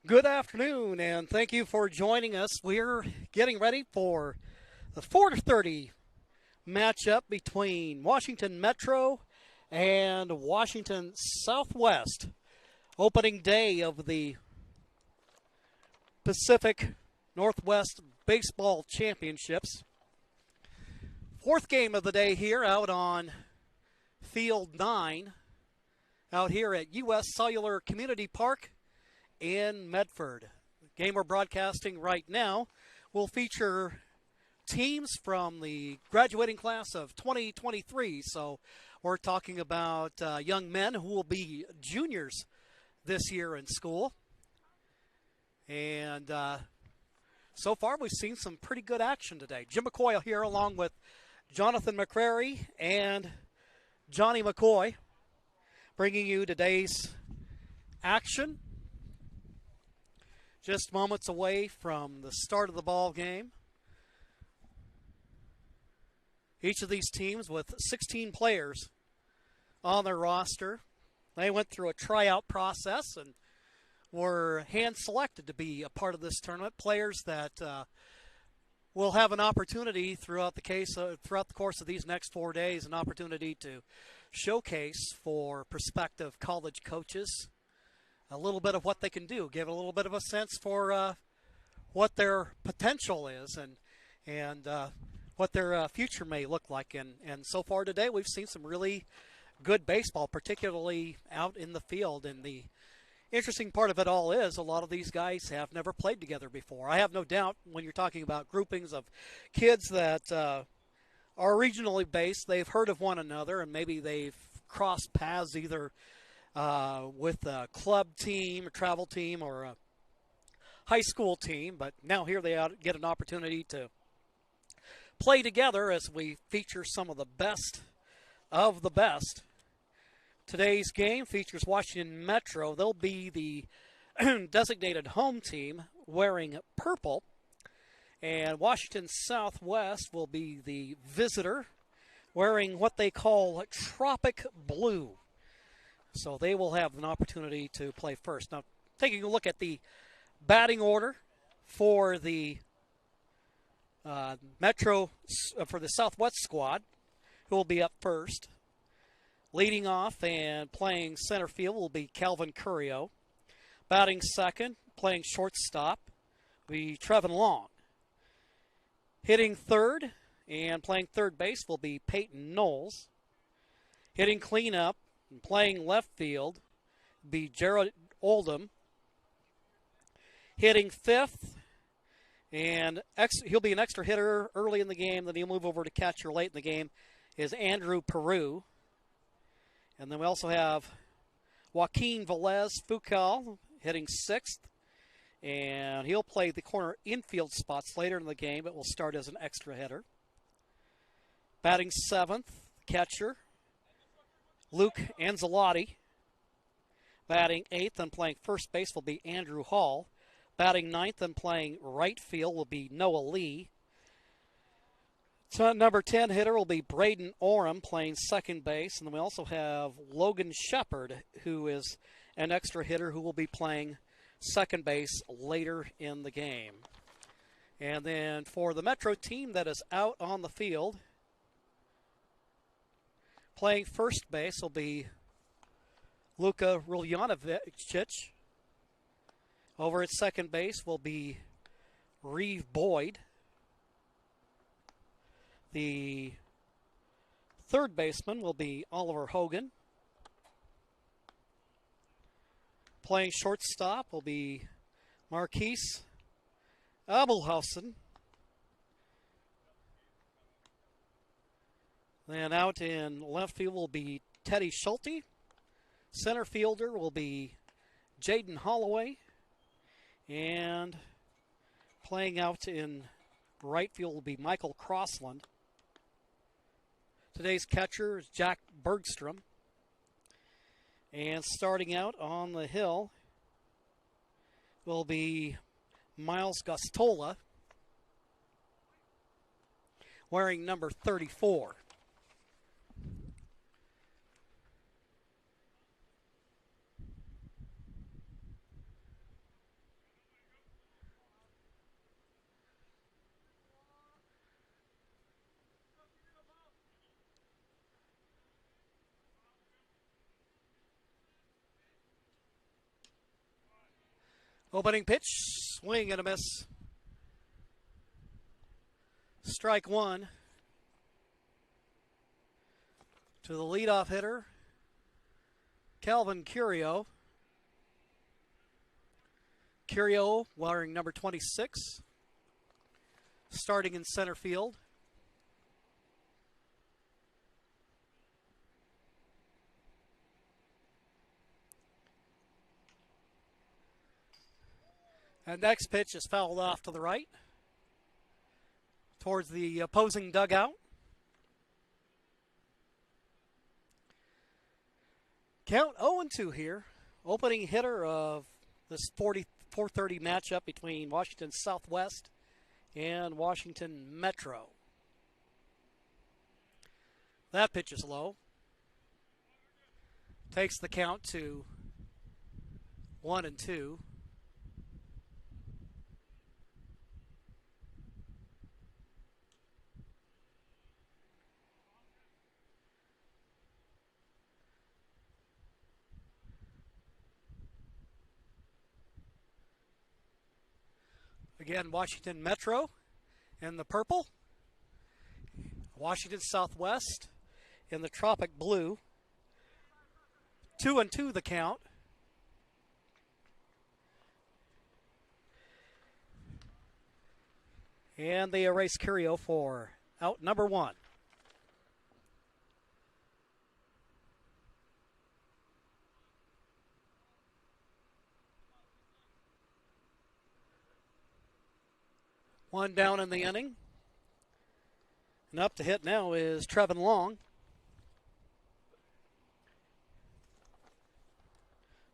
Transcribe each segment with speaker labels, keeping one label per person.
Speaker 1: Good afternoon, and thank you for joining us. We're getting ready for the 4:30 matchup between Washington Metro and Washington Southwest. Opening day of the Pacific Northwest Baseball Championships. Fourth game of the day here out on Field 9, out here at U.S. Cellular Community Park in Medford. The game we're broadcasting right now will feature teams from the graduating class of 2023. So we're talking about young men who will be juniors this year in school. And so far we've seen some pretty good action today. Jim McCoy here along with Jonathan McCrary and Johnny McCoy bringing you today's action. Just moments away from the start of the ball game. Each of these teams with 16 players on their roster. They went through a tryout process and were hand-selected to be a part of this tournament. Players that will have an opportunity throughout the course of these next 4 days, an opportunity to showcase for prospective college coaches a little bit of what they can do, give a little bit of a sense for what their potential is and what their future may look like. And so far today, we've seen some really good baseball, particularly out in the field. And the interesting part of it all is a lot of these guys have never played together before. I have no doubt when you're talking about groupings of kids that are regionally based, they've heard of one another and maybe they've crossed paths either with a club team, a travel team, or a high school team. But now here they get an opportunity to play together as we feature some of the best of the best. Today's game features Washington Metro. They'll be the designated home team wearing purple. And Washington Southwest will be the visitor wearing what they call tropic blue. So they will have an opportunity to play first. Now, taking a look at the batting order for the for the Southwest squad, who will be up first. Leading off and playing center field will be Calvin Currio. Batting second, playing shortstop, will be Trevin Long. Hitting third and playing third base will be Peyton Knowles. Hitting cleanup and playing left field will be Jared Oldham. Hitting fifth, and he'll be an extra hitter early in the game, then he'll move over to catcher late in the game, is Andrew Peru. And then we also have Joaquin Velez Foucault hitting sixth, and he'll play the corner infield spots later in the game, but will start as an extra hitter. Batting seventh, catcher Luke Anzalotti. Batting eighth and playing first base will be Andrew Hall. Batting ninth and playing right field will be Noah Lee. Number 10 hitter will be Braden Oram playing second base. And then we also have Logan Shepard, who is an extra hitter who will be playing second base later in the game. And then for the Metro team that is out on the field, playing first base will be Luka Ruljanovic. Over at second base will be Reeve Boyd. The third baseman will be Oliver Hogan. Playing shortstop will be Marquise Abelhausen. Then out in left field will be Teddy Schulte. Center fielder will be Jaden Holloway. And playing out in right field will be Michael Crossland. Today's catcher is Jack Bergstrom. And starting out on the hill will be Miles Gostola, wearing number 34. Opening pitch, swing and a miss. Strike one to the leadoff hitter, Calvin Curio. Curio wearing number 26, starting in center field. And next pitch is fouled off to the right towards the opposing dugout. Count 0-2 here. Opening hitter of this 4:30 matchup between Washington Southwest and Washington Metro. That pitch is low. Takes the count to 1-2. Again, Washington Metro in the purple. Washington Southwest in the tropic blue. 2-2 the count. And they erase Curio for out number one. One down in the inning. And up to hit now is Trevin Long.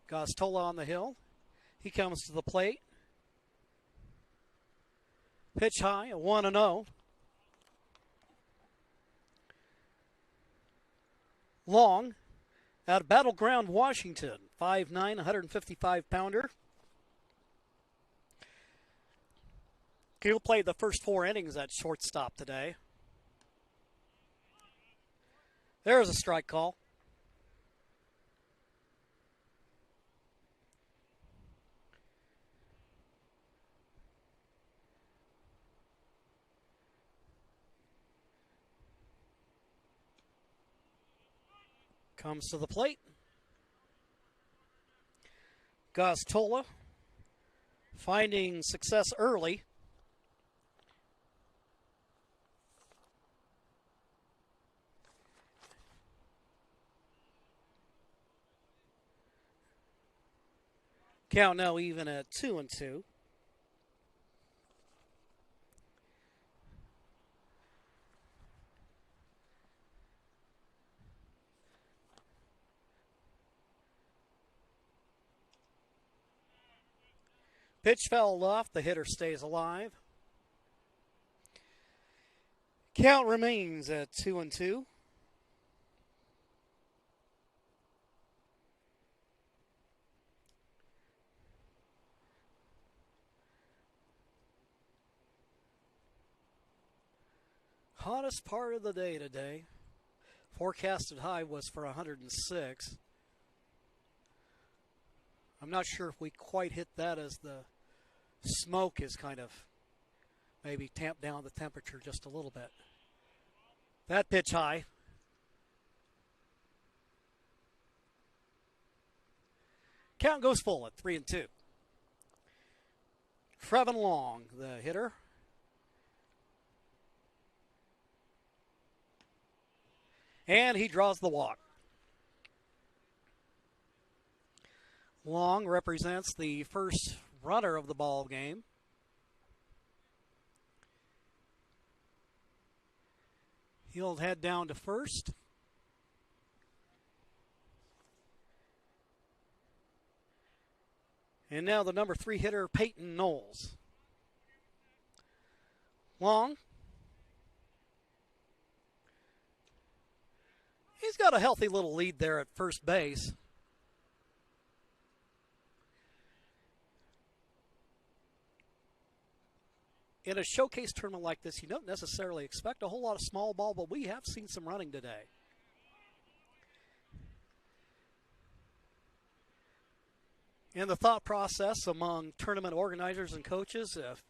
Speaker 1: Gostola on the hill. He comes to the plate. Pitch high, a 1-0. Long out of Battleground, Washington. 5'9", 155-pounder. He'll play the first 4 innings at shortstop today. There's a strike call. Comes to the plate. Gostola finding success early. Count now even at 2-2. Pitch fouled off. The hitter stays alive. Count remains at 2-2. Hottest part of the day today. Forecasted high was for 106. I'm not sure if we quite hit that, as the smoke is kind of maybe tamped down the temperature just a little bit. That pitch high. Count goes full at 3-2. Trevin Long, the hitter. And he draws the walk. Long represents the first runner of the ball game. He'll head down to first. And now the number 3 hitter, Peyton Knowles. Long. He's got a healthy little lead there at first base. In a showcase tournament like this, you don't necessarily expect a whole lot of small ball, but we have seen some running today. And the thought process among tournament organizers and coaches, if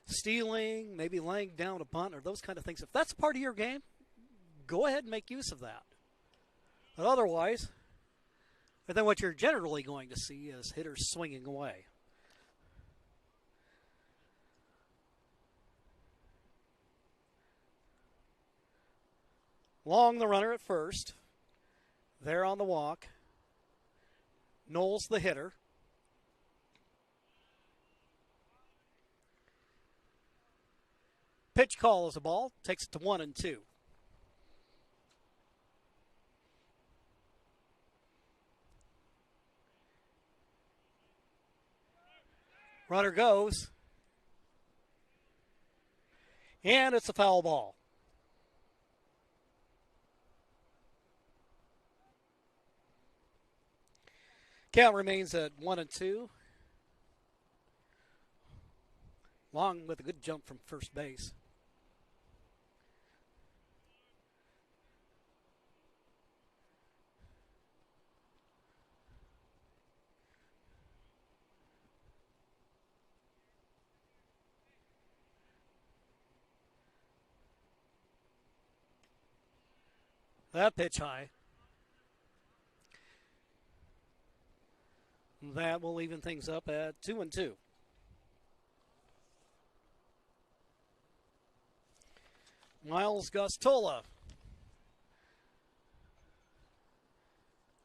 Speaker 1: stealing, maybe laying down a bunt, or those kind of things, if that's part of your game, go ahead and make use of that. But otherwise, I think what you're generally going to see is hitters swinging away. Long the runner at first. There on the walk. Knowles the hitter. Pitch call is a ball. Takes it to 1-2. Runner goes. And it's a foul ball. Count remains at 1-2. Long with a good jump from first base. That pitch high. That will even things up at 2-2. Miles Gustola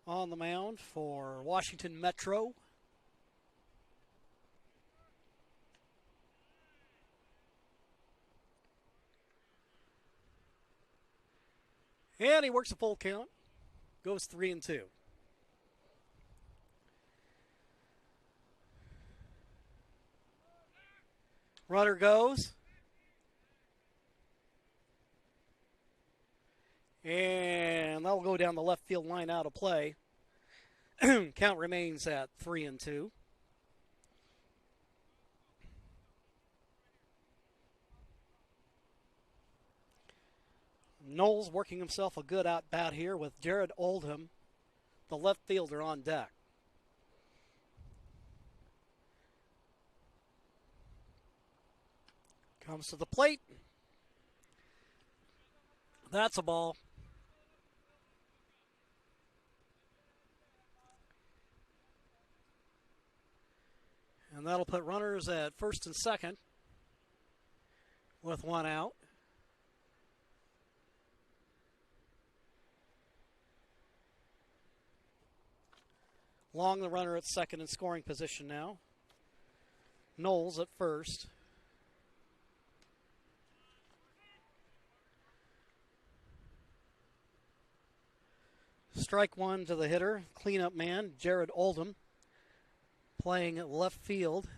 Speaker 1: on the mound for Washington Metro. And he works a full count. Goes 3-2. Runner goes. And that'll go down the left field line out of play. Count remains at 3-2. Knowles working himself a good at-bat here with Jared Oldham, the left fielder, on deck. Comes to the plate. That's a ball. And that'll put runners at first and second with one out. Long the runner at second in scoring position now. Knowles at first. Strike one to the hitter, cleanup man, Jared Oldham, playing at left field.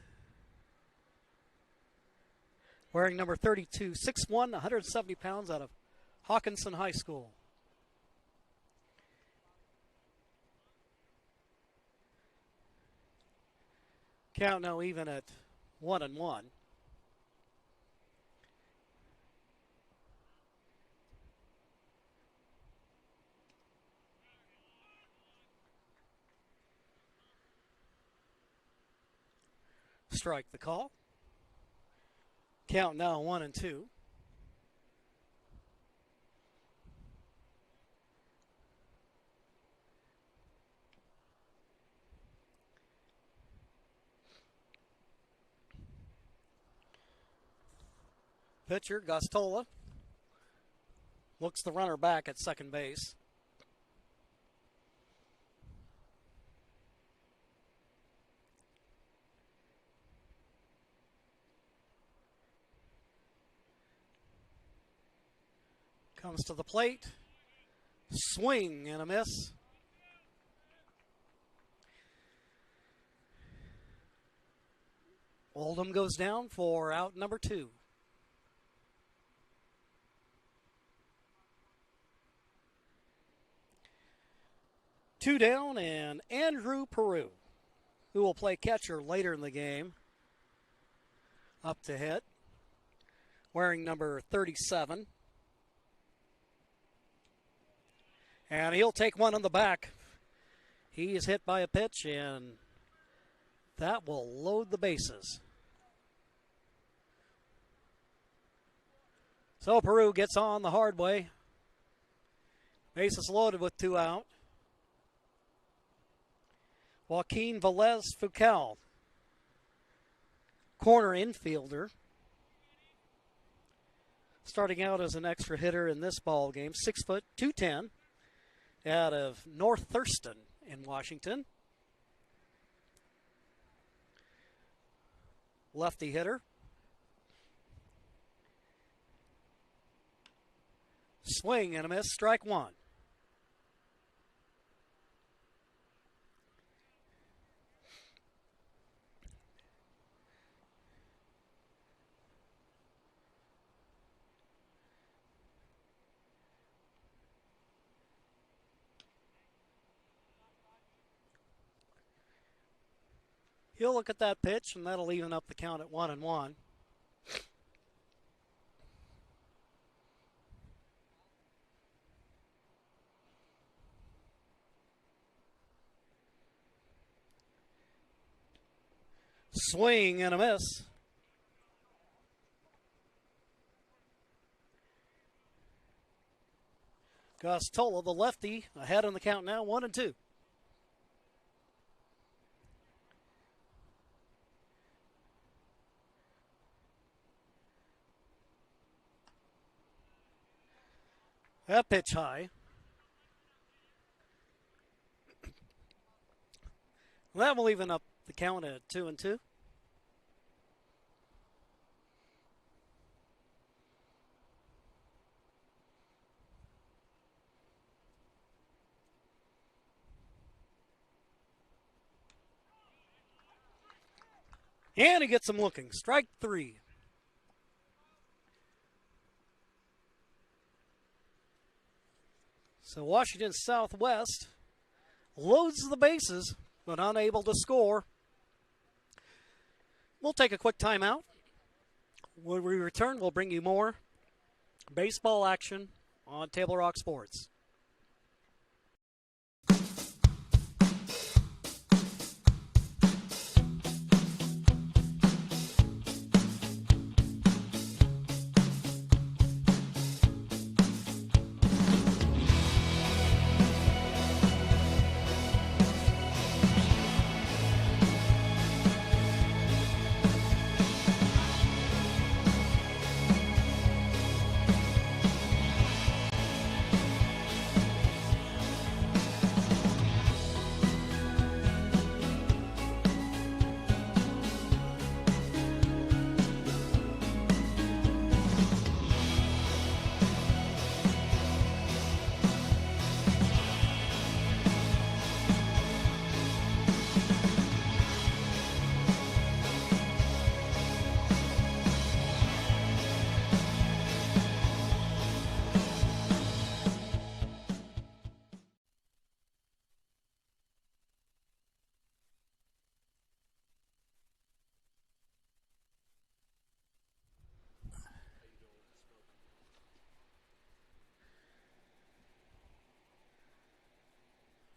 Speaker 1: Wearing number 32, 6'1", 170 pounds, out of Hawkinson High School. Count now even at 1-1. Strike the call. Count now 1-2. Pitcher Gustola looks the runner back at second base. Comes to the plate. Swing and a miss. Oldham goes down for out number 2. Two down, and Andrew Peru, who will play catcher later in the game, up to hit, wearing number 37. And he'll take one on the back. He is hit by a pitch, and That will load the bases. So Peru gets on the hard way. Bases loaded with 2 out. Joaquin Velez Foucault, corner infielder, starting out as an extra hitter in this ball game. 6 foot, 210, out of North Thurston in Washington. Lefty hitter. Swing and a miss, strike 1. He'll look at that pitch, and that'll even up the count at 1-1. Swing and a miss. Gostola, the lefty, ahead on the count now, 1-2. That pitch high. That will even up the count at 2-2. And he gets him looking. Strike 3. So Washington Southwest loads the bases, but unable to score. We'll take a quick timeout. When we return, we'll bring you more baseball action on Table Rock Sports.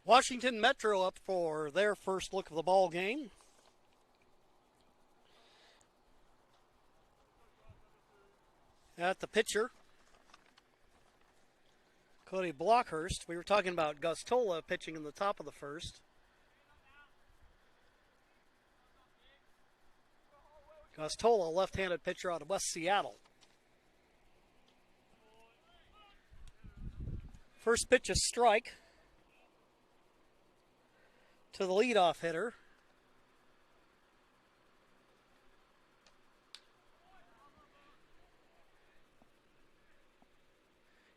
Speaker 1: Washington Metro up for their first look of the ball game. At the pitcher, Cody Blockhurst. We were talking about Gostola pitching in the top of the first. Gostola, left-handed pitcher out of West Seattle. First pitch is strike to the leadoff hitter.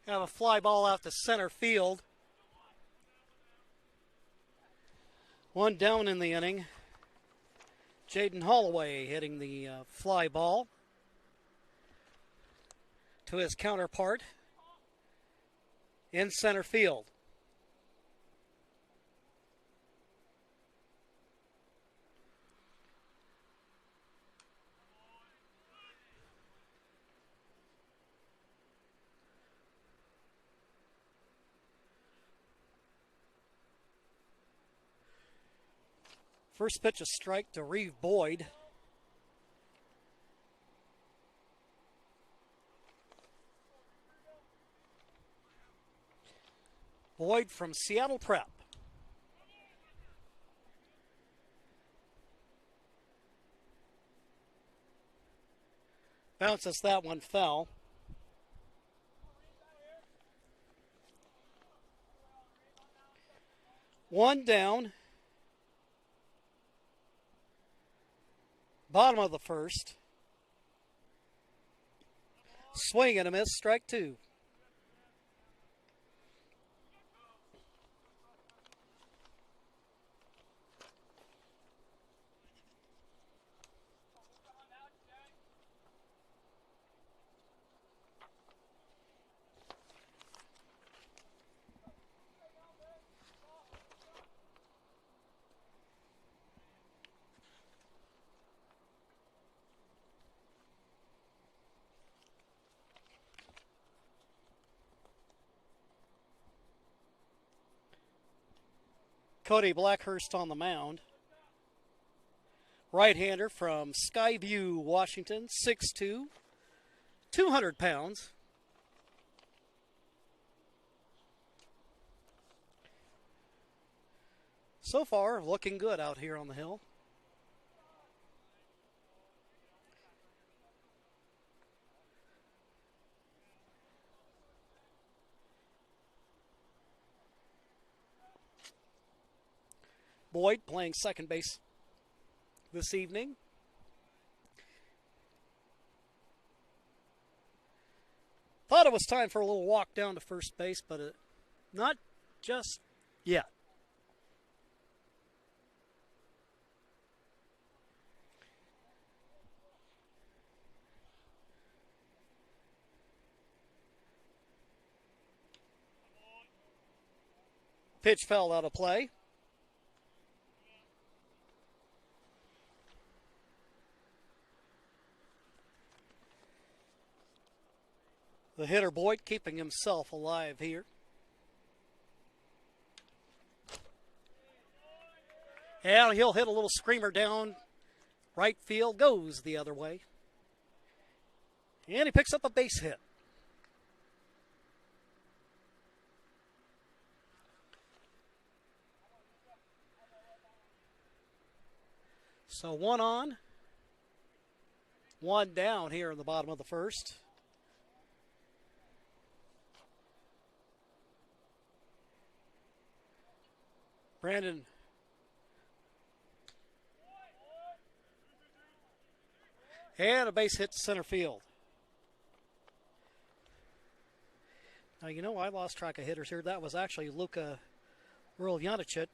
Speaker 1: Have a fly ball out to center field. One down in the inning. Jaden Holloway hitting the fly ball to his counterpart in center field. First pitch a strike to Reeve Boyd. Boyd from Seattle Prep. Bounces, that one fell. One down. Bottom of the first. Swing and a miss, strike two. Cody Blackhurst on the mound. Right-hander from Skyview, Washington, 6'2", 200 pounds. So far, looking good out here on the hill. Boyd playing second base this evening. Thought it was time for a little walk down to first base, but not just yet. Pitch fell out of play. The hitter Boyd keeping himself alive here. And he'll hit a little screamer down right field, goes the other way. And he picks up a base hit. So one on, one down here in the bottom of the first. Brandon and a base hit to center field. Now, you know, I lost track of hitters here. That was actually Luka Vrljanicic,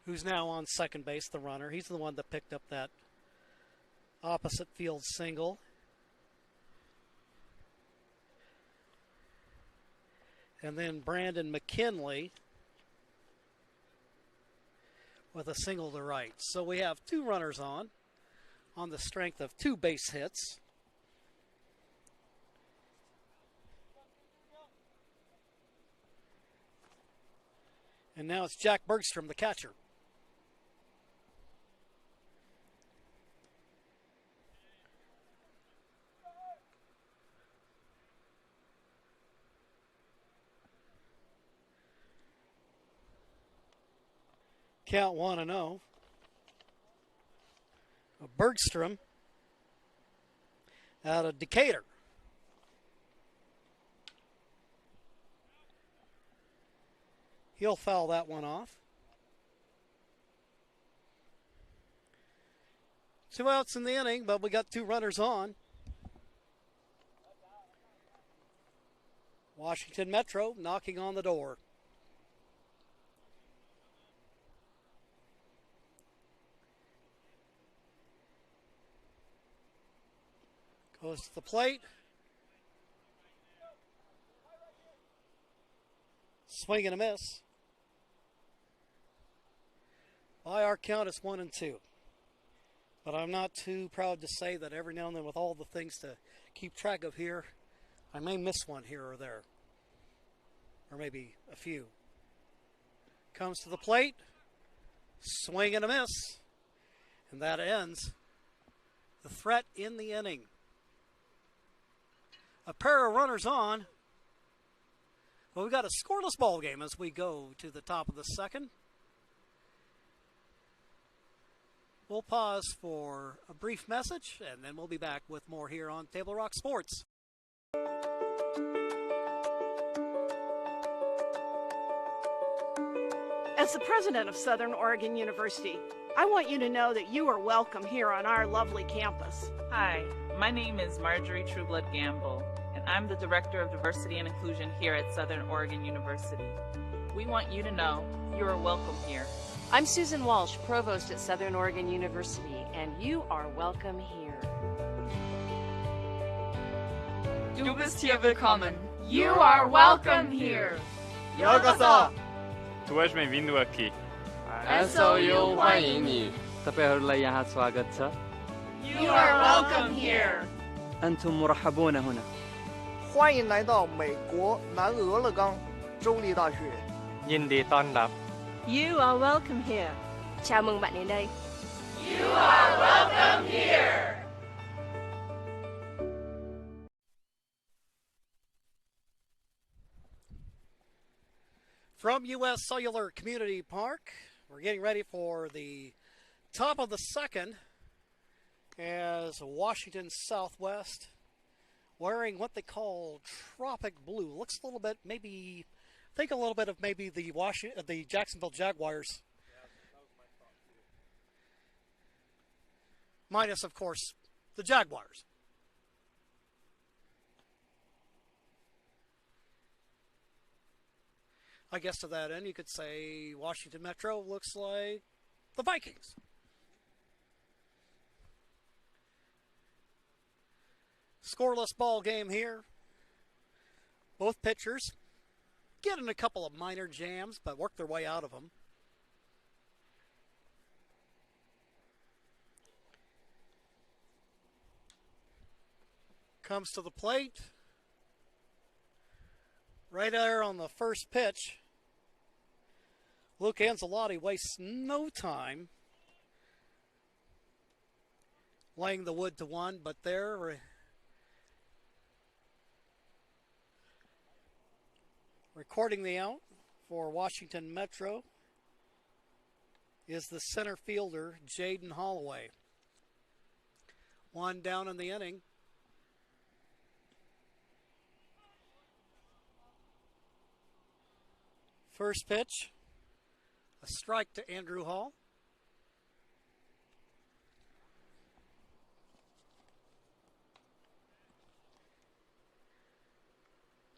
Speaker 1: who's now on second base, the runner. He's the one that picked up that opposite field single. And then Brandon Mckinley with a single to right. So we have two runners on the strength of two base hits. And now it's Jack Bergstrom, the catcher. Count 1-0. Bergstrom out of Decatur. He'll foul that one off. 2 outs in the inning, but we got two runners on. Washington Metro knocking on the door. Goes to the plate. Swing and a miss. By our count, it's 1-2. But I'm not too proud to say that every now and then, with all the things to keep track of here, I may miss one here or there. Or maybe a few. Comes to the plate. Swing and a miss. And that ends the threat in the inning. A pair of runners on. Well, we've got a scoreless ball game as we go to the top of the second. We'll pause for a brief message, and then we'll be back with more here on Table Rock Sports.
Speaker 2: As the president of Southern Oregon University, I want you to know that you are welcome here on our lovely campus.
Speaker 3: Hi, my name is Marjorie Trueblood Gamble, and I'm the Director of Diversity and Inclusion here at Southern Oregon University. We want you to know you are welcome here.
Speaker 4: I'm Susan Walsh, Provost at Southern Oregon University, and you are welcome here.
Speaker 5: Du bist hier willkommen.
Speaker 4: You are welcome here.
Speaker 5: Yokoso.
Speaker 6: Tu és bem-vindo aqui.
Speaker 5: SOU 欢迎你.
Speaker 7: تباهر यहाँ स्वागत छ.
Speaker 4: You are welcome here.
Speaker 7: أنتم مرحبون هنا.
Speaker 8: 欢迎来到美国南俄勒冈州立大学.
Speaker 6: ยินดีต้อนรับ
Speaker 2: You are welcome here.
Speaker 4: Chào mừng bạn đến đây.
Speaker 5: You are welcome here.
Speaker 1: From U.S. Cellular Community Park, we're getting ready for the top of the second as Washington Southwest wearing what they call tropic blue. Looks a little bit, maybe, think a little bit of maybe the Jacksonville Jaguars. Minus, of course, the Jaguars. I guess to that end, you could say Washington Metro looks like the Vikings. Scoreless ball game here. Both pitchers getting a couple of minor jams, but work their way out of them. Comes to the plate. Right there on the first pitch. Luke Ancelotti wastes no time laying the wood to one, but there recording the out for Washington Metro is the center fielder, Jaden Holloway. One down in the inning. First pitch, a strike to Andrew Hall.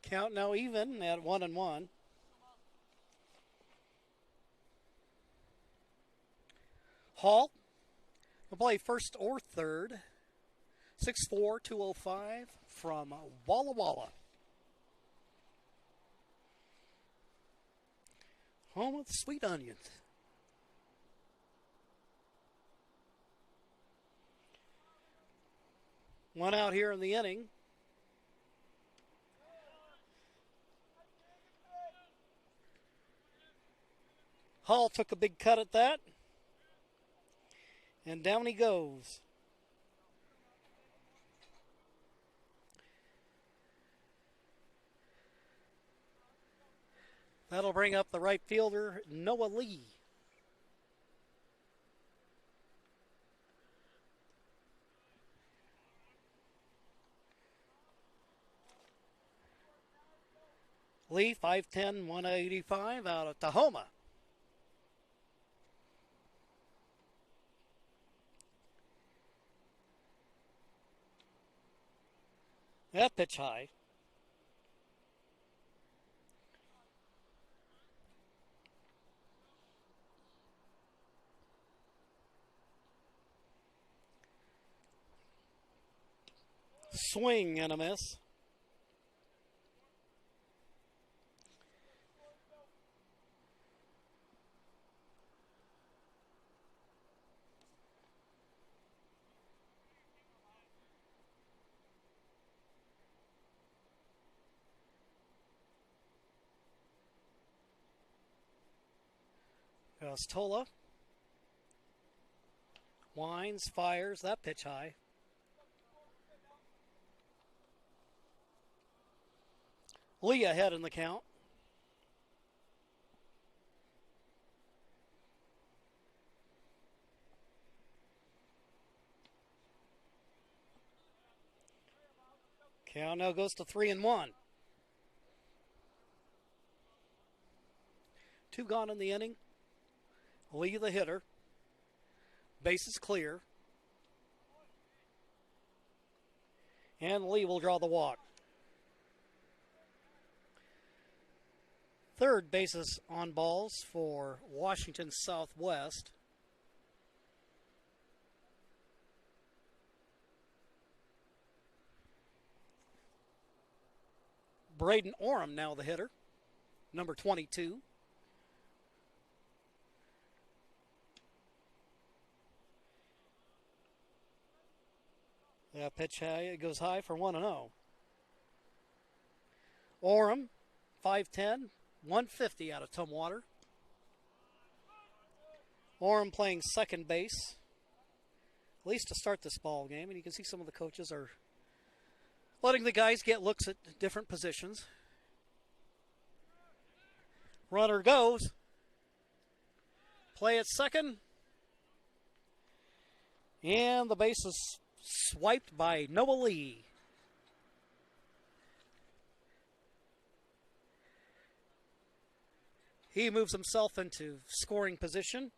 Speaker 1: Count now even at 1-1. Hall will play first or third. 6'4", 205 from Walla Walla. Home with sweet onions. One out here in the inning. Hall took a big cut at that. And down he goes. That'll bring up the right fielder, Noah Lee. Lee, 5'10", 185 out of Tahoma. That pitch high. Swing and a miss. Tola Winds, fires, that pitch high. Lee ahead in the count. Count now goes to 3-1. 2 gone in the inning. Lee the hitter. Base is clear. And Lee will draw the walk. Third bases on balls for Washington Southwest. Braden Orem now the hitter, number 22. That pitch high, it goes high for 1-0. Orem, 5'10", 150 out of Tumwater. Orem playing second base, at least to start this ball game, and you can see some of the coaches are letting the guys get looks at different positions. Runner goes. Play at second. And the base is swiped by Noah Lee. He moves himself into scoring position.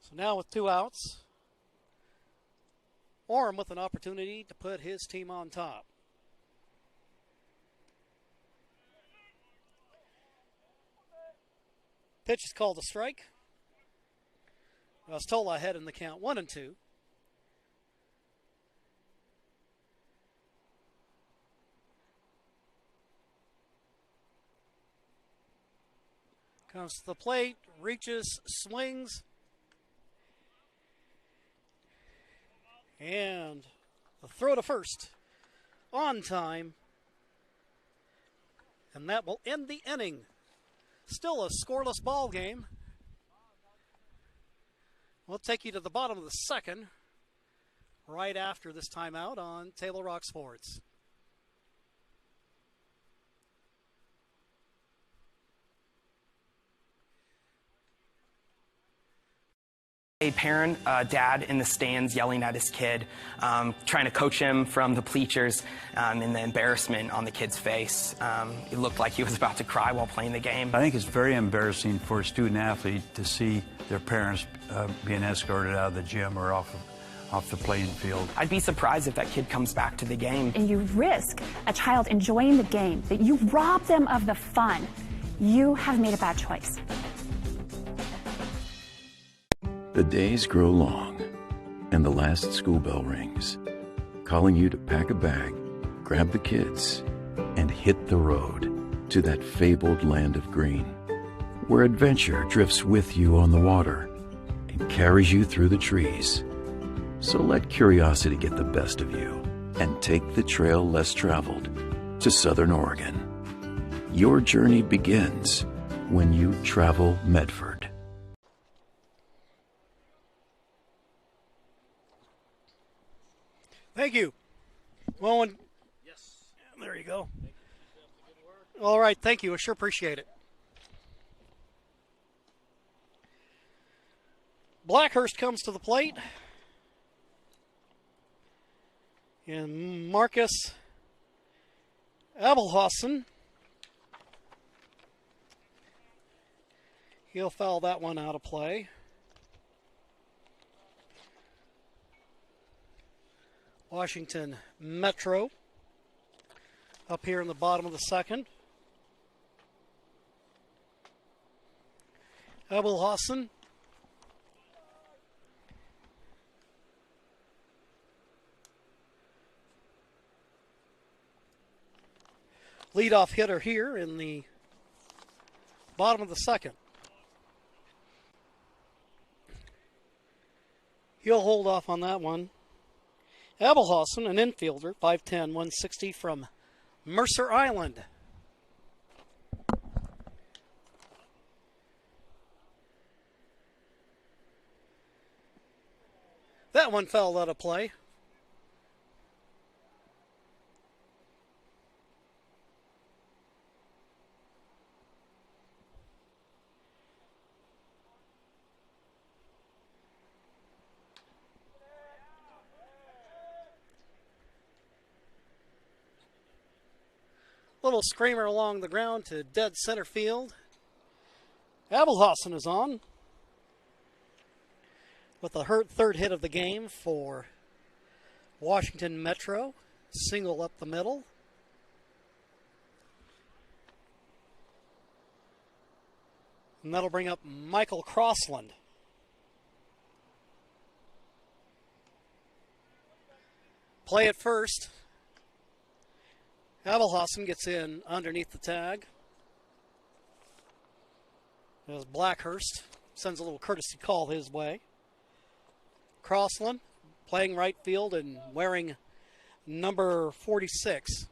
Speaker 1: So now with 2 outs, Orem with an opportunity to put his team on top. Pitch is called a strike. Vastola ahead in the count, 1-2. Comes to the plate, reaches, swings. And the throw to first on time. And that will end the inning. Still a scoreless ball game. We'll take you to the bottom of the second right after this timeout on Table Rock Sports.
Speaker 9: A parent, dad in the stands yelling at his kid, trying to coach him from the bleachers, and the embarrassment on the kid's face. It looked like he was about to cry while playing the game.
Speaker 10: I think it's very embarrassing for a student athlete to see their parents being escorted out of the gym or off the playing field.
Speaker 9: I'd be surprised if that kid comes back to the game.
Speaker 11: And you risk a child enjoying the game, that you rob them of the fun. You have made a bad choice.
Speaker 12: The days grow long, and the last school bell rings, calling you to pack a bag, grab the kids, and hit the road to that fabled land of green, where adventure drifts with you on the water and carries you through the trees. So let curiosity get the best of you and take the trail less traveled to Southern Oregon. Your journey begins when you travel Medford.
Speaker 1: Thank you. Well, yes, there you go. All right, thank you. I sure appreciate it. Blackhurst comes to the plate. And Marcus Abelhausen. He'll foul that one out of play. Washington Metro up here in the bottom of the second. Abelhausen. Leadoff hitter here in the bottom of the second. He'll hold off on that one. Abelhausen, an infielder, 5'10", 160 from Mercer Island. That one fell out of play. Little screamer along the ground to dead center field. Abelhausen is on with the third hit of the game for Washington Metro. Single up the middle. And that'll bring up Michael Crossland. Play at first. Abelhausen gets in underneath the tag. As Blackhurst sends a little courtesy call his way. Crossland playing right field and wearing number 46.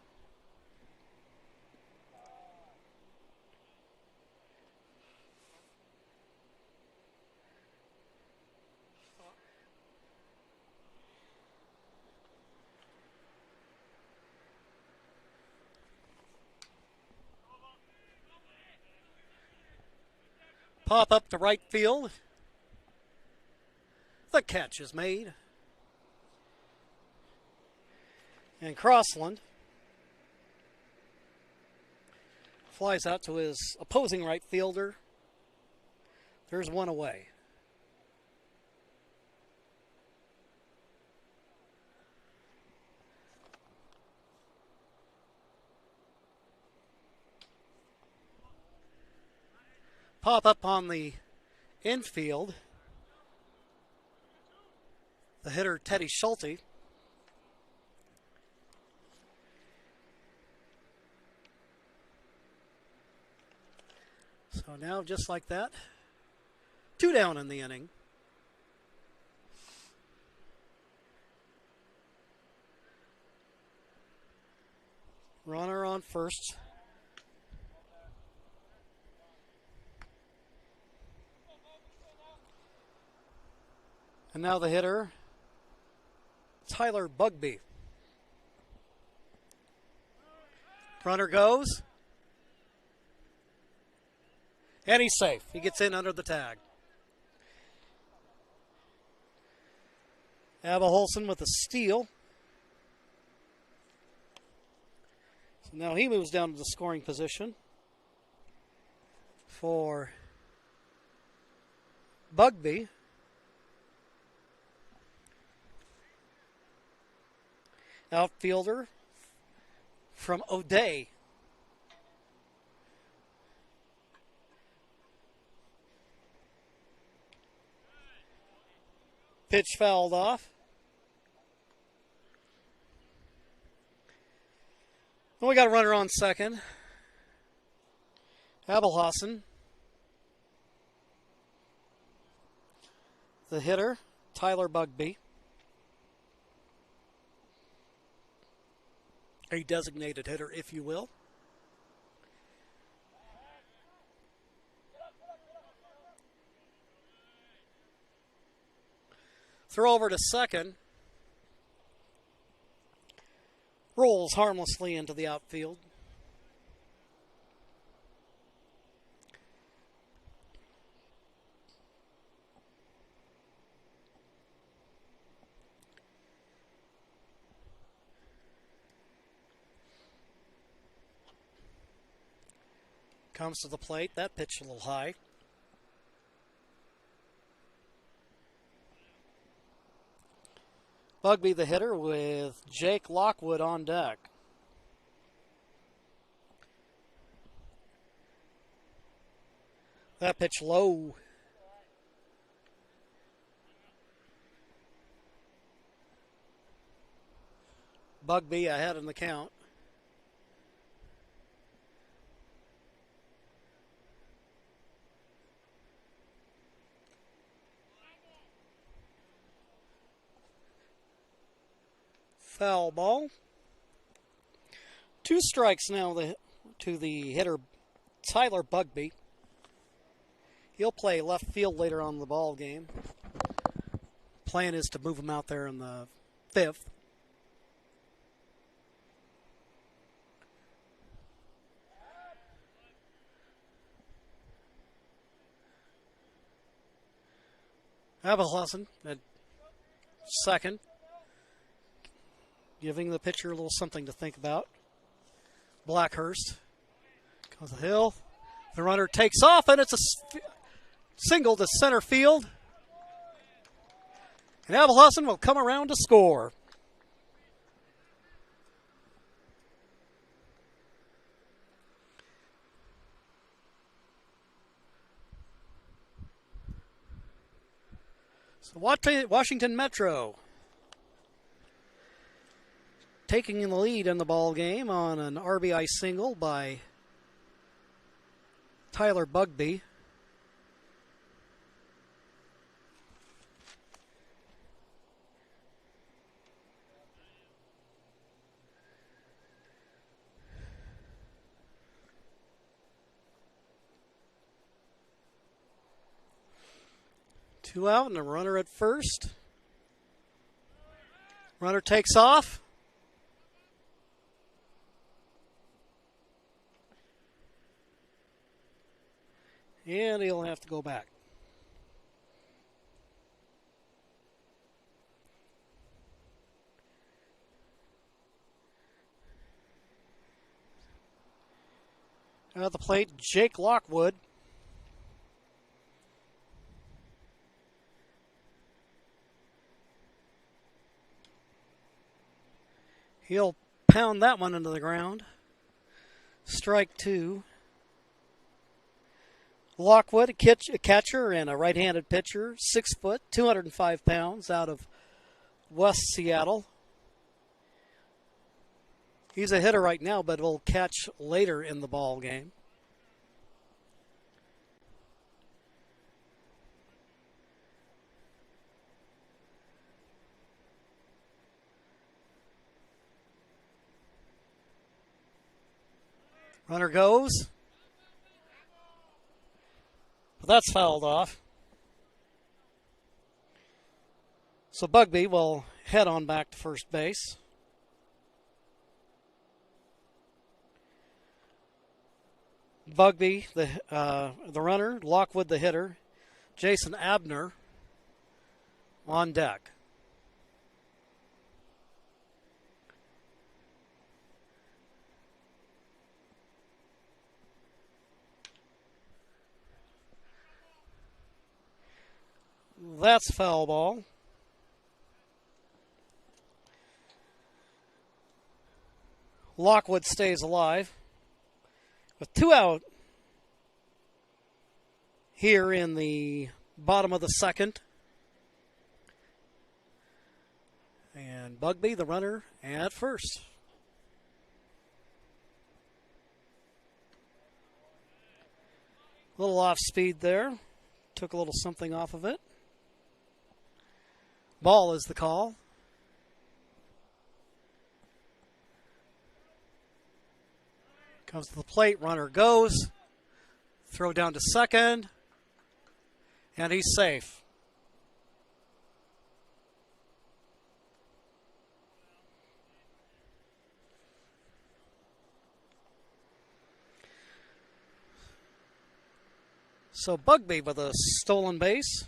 Speaker 1: Pop up to right field. The catch is made. And Crossland flies out to his opposing right fielder. There's one away. Pop up on the infield. The hitter, Teddy Schulte. So now, just like that, 2 down in the inning. Runner on first. And now the hitter, Tyler Bugby. Runner goes. And he's safe. He gets in under the tag. Abelhausen with a steal. So now he moves down to the scoring position for Bugby. Outfielder from O'Day. Pitch fouled off. And we got a runner on second. Abelhausen. The hitter, Tyler Bugby. A designated hitter, if you will. Throw over to second. Rolls harmlessly into the outfield. Comes to the plate. That pitch a little high. Bugby the hitter with Jake Lockwood on deck. That pitch low. Bugby ahead in the count. Foul ball. 2 strikes now to the hitter, Tyler Bugby. He'll play left field later on in the ball game. plan is to move him out there in the 5th. Velez at second, giving the pitcher a little something to think about. Blackhurst comes the hill. The runner takes off, and it's a single to center field. And Velez will come around to score. So Washington Metro taking in the lead in the ball game on an RBI single by Tyler Bugby. Two out and a runner at first. Runner takes off. And he'll have to go back. At the plate, Jake Lockwood. He'll pound that one into the ground. Strike two. Lockwood, a catcher and a right-handed pitcher, 6 foot, 205 pounds, out of West Seattle. He's a hitter right now, but will catch later in the ball game. Runner goes. But that's fouled off. So Bugby will head on back to first base. Bugby, the runner, Lockwood, the hitter, Jason Abner on deck. That's foul ball. Lockwood stays alive. With 2 out here in the bottom of the second. And Bugby, the runner, at first. A little off speed there. Took a little something off of it. Ball is the call. Comes to the plate, runner goes. Throw down to second. And he's safe. So Bugby with a stolen base.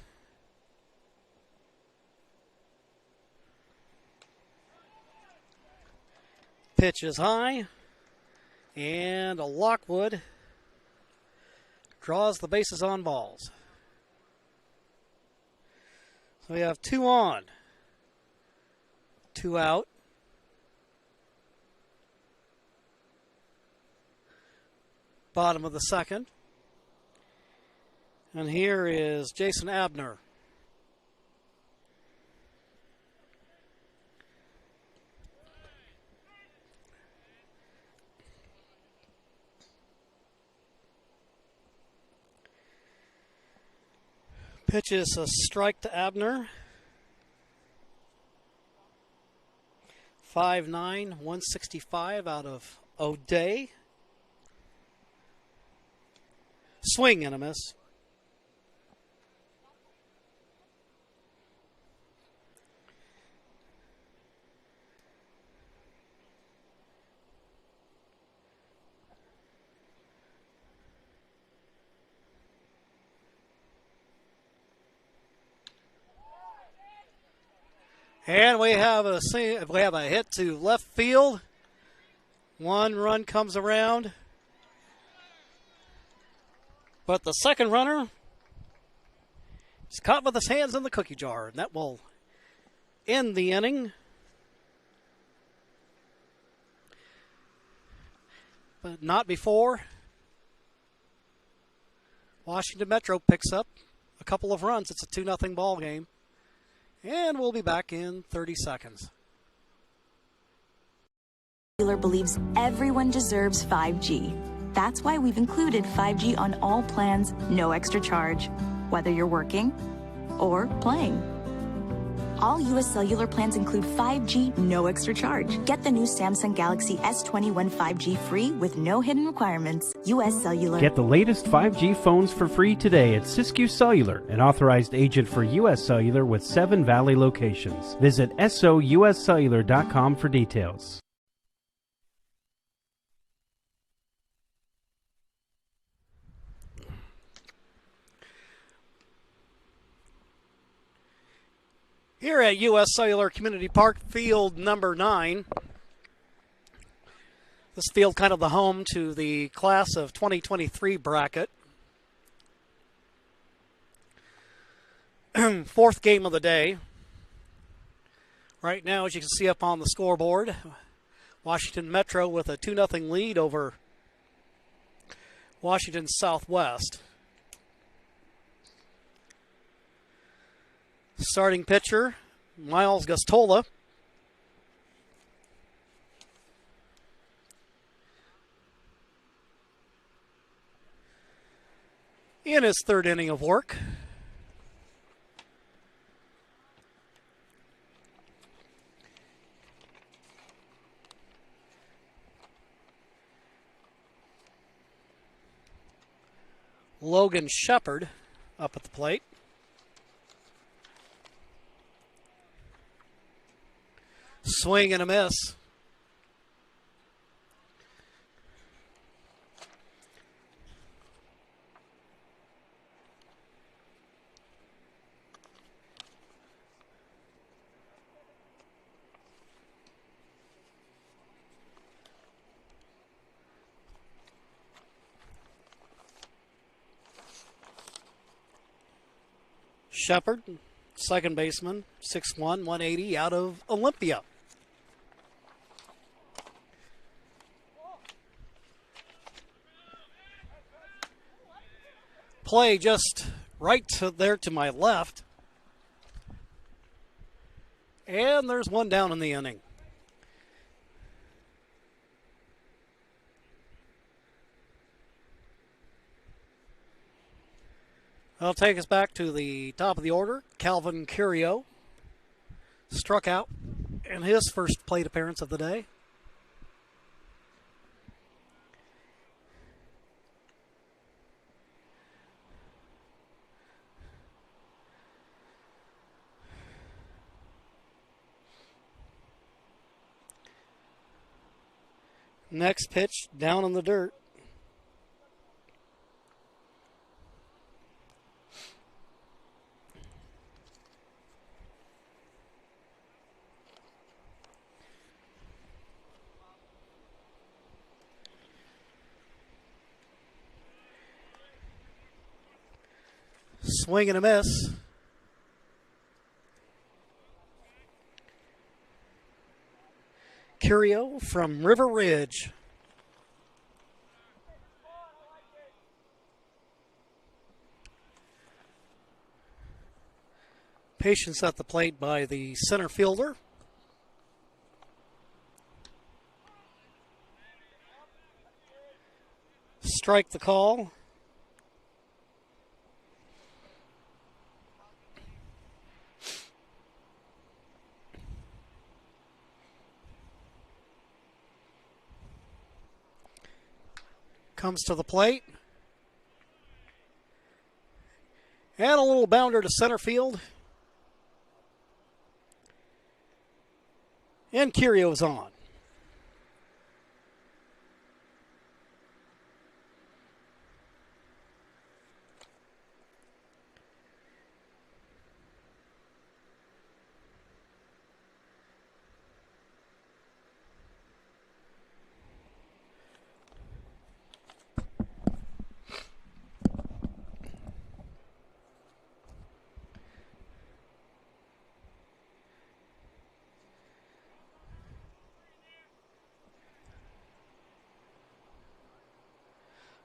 Speaker 1: Pitch is high, and a Lockwood draws the bases on balls. So we have 2 on, 2 out. Bottom of the second. And here is Jason Abner. Pitch is a strike to Abner. 5'9", 165 out of O'Day. Swing and a miss. And we have a hit to left field. One run comes around. But the second runner is caught with his hands in the cookie jar, and that will end the inning. But not before Washington Metro picks up a couple of runs. It's a 2-0 ball game. And we'll be back in 30 seconds.
Speaker 13: Believes everyone deserves 5G. That's why we've included 5G on all plans, no extra charge, whether you're working or playing. All U.S. Cellular plans include 5G, no extra charge. Get the new Samsung Galaxy S21 5G free with no hidden requirements. U.S. Cellular.
Speaker 14: Get the latest 5G phones for free today at Siskiyou Cellular, an authorized agent for U.S. Cellular with 7 Valley locations. Visit souscellular.com for details.
Speaker 1: Here at U.S. Cellular Community Park, field number 9. This field kind of the home to the class of 2023 bracket. Fourth game of the day. Right now, as you can see up on the scoreboard, Washington Metro with a 2-0 lead over Washington Southwest. Starting pitcher, Miles Gustola. In his third inning of work. Logan Shepard up at the plate. Swing and a miss. Shepard, second baseman, 6'1", 180, out of Olympia. Play just right there to my left. And there's one down in the inning. That'll take us back to the top of the order. Calvin Curio struck out in his first plate appearance of the day. Next pitch, down in the dirt. Swing and a miss. Curio from River Ridge. Patience at the plate by the center fielder. Strike the call. Comes to the plate. And a little bounder to center field. And Curio's on.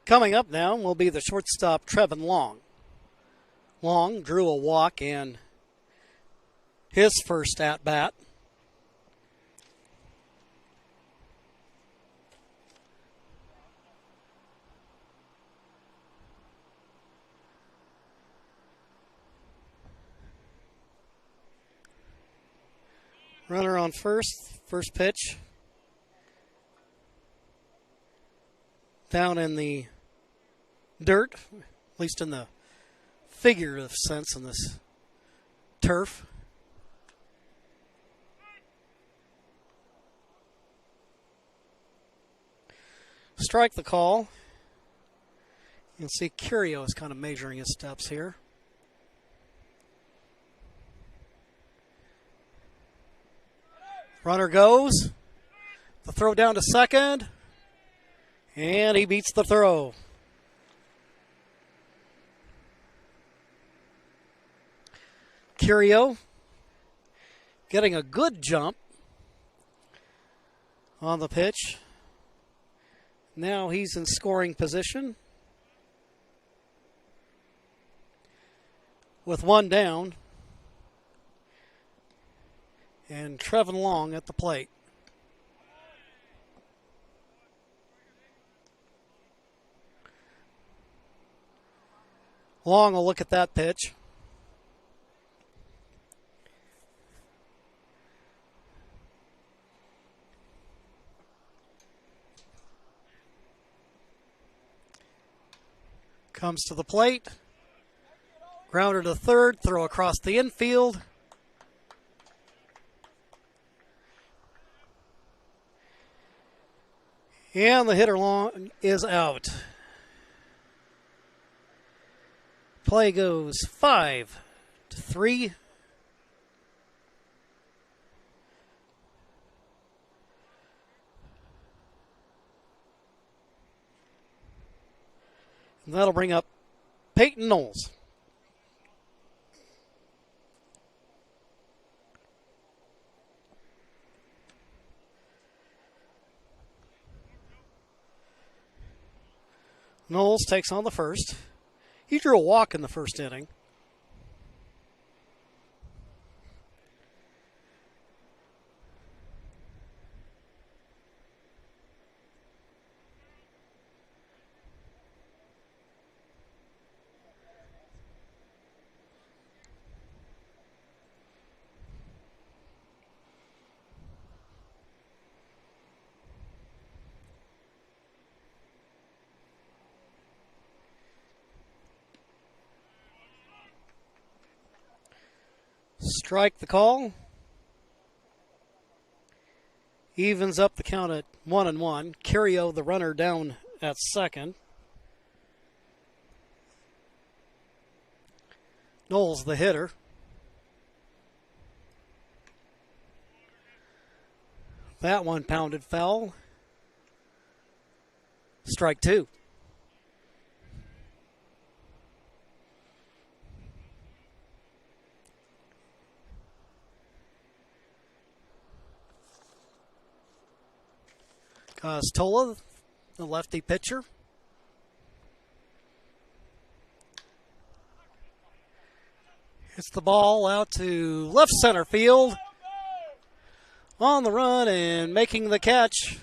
Speaker 1: Coming up now will be the shortstop, Trevin Long. Long drew a walk in his first at-bat. Runner on first pitch. Down in the dirt, at least in the figurative sense in this turf. Strike the call. You can see Curio is kind of measuring his steps here. Runner goes. The throw down to second. And he beats the throw. Curio getting a good jump on the pitch. Now he's in scoring position. With one down. And Trevin Long at the plate. Long will look at that pitch. Comes to the plate. Grounder to third, throw across the infield. And the hitter Long is out. Play goes 5-3. And that'll bring up Peyton Knowles. Knowles takes on the first. He drew a walk in the first inning. Strike the call. Evens up the count at 1-1. Curio, the runner, down at second. Knowles, the hitter. That one pounded foul. Strike two. Stola, the lefty pitcher. Hits the ball out to left center field. On the run and making the catch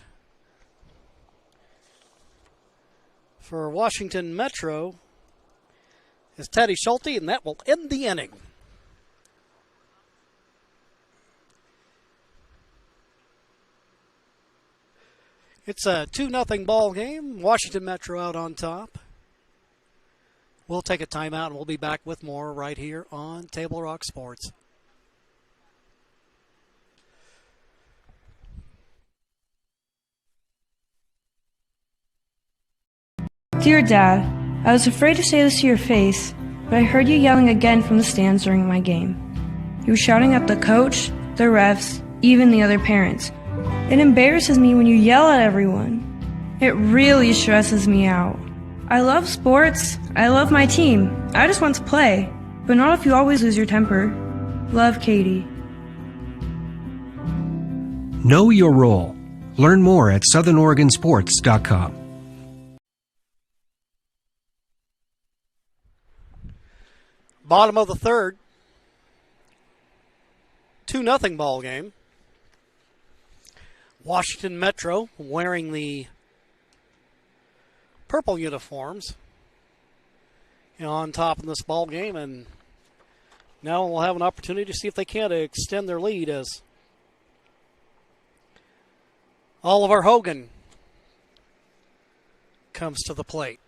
Speaker 1: for Washington Metro is Teddy Schulte, and that will end the inning. It's a 2-0 ball game. Washington Metro out on top. We'll take a timeout and we'll be back with more right here on Table Rock Sports.
Speaker 15: Dear Dad, I was afraid to say this to your face, but I heard you yelling again from the stands during my game. You were shouting at the coach, the refs, even the other parents. It embarrasses me when you yell at everyone. It really stresses me out. I love sports. I love my team. I just want to play, but not if you always lose your temper. Love, Katie.
Speaker 16: Know your role. Learn more at SouthernOregonSports.com.
Speaker 1: Bottom of the third. 2-0 ball game. Washington Metro wearing the purple uniforms on top in this ball game, and now we'll have an opportunity to see if they can extend their lead as Oliver Hogan comes to the plate.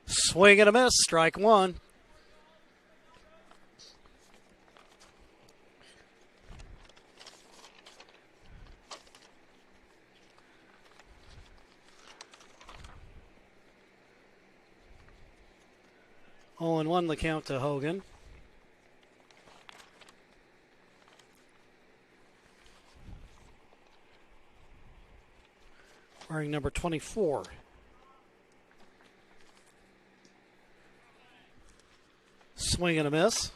Speaker 1: Swing and a miss, strike one. Oh, and 1 the count to Hogan. Wearing number 24. Swing and a miss.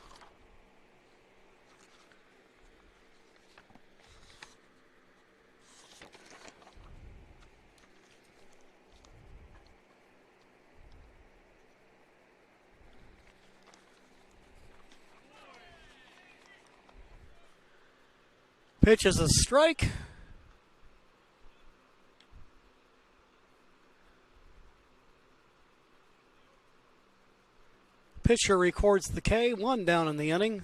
Speaker 1: Pitch is a strike. Pitcher records the K, 1 down in the inning.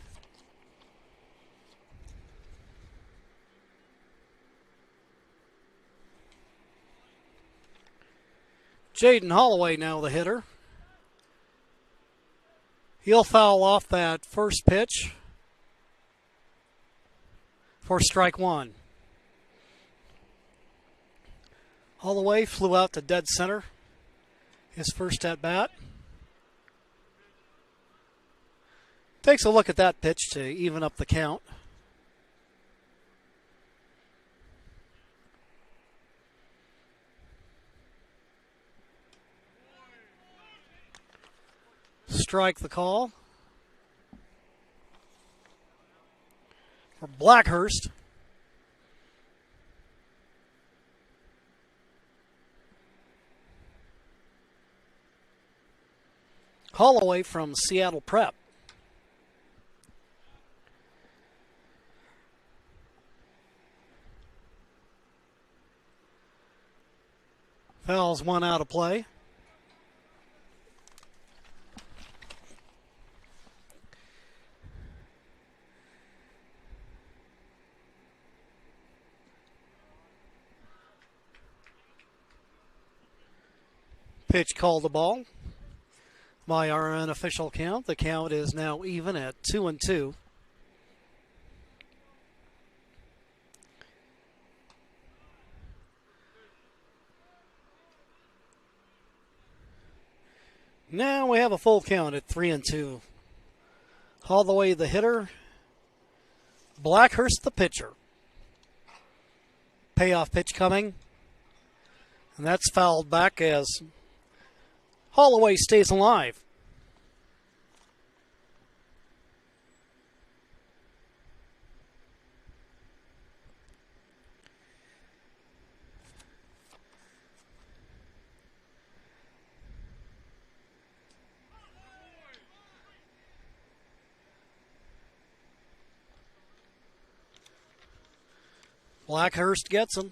Speaker 1: Jaden Holloway now the hitter. He'll foul off that first pitch for strike one. Holloway flew out to dead center. His first at bat. Takes a look at that pitch to even up the count. Strike the call for Blackhurst. Holloway from Seattle Prep. Fouls one out of play. Pitch called the ball. By our unofficial count, the count is now even at 2-2. Now we have a full count at 3-2. Holloway the hitter, Blackhurst the pitcher. Payoff pitch coming, and that's fouled back as Holloway stays alive. Blackhurst gets him.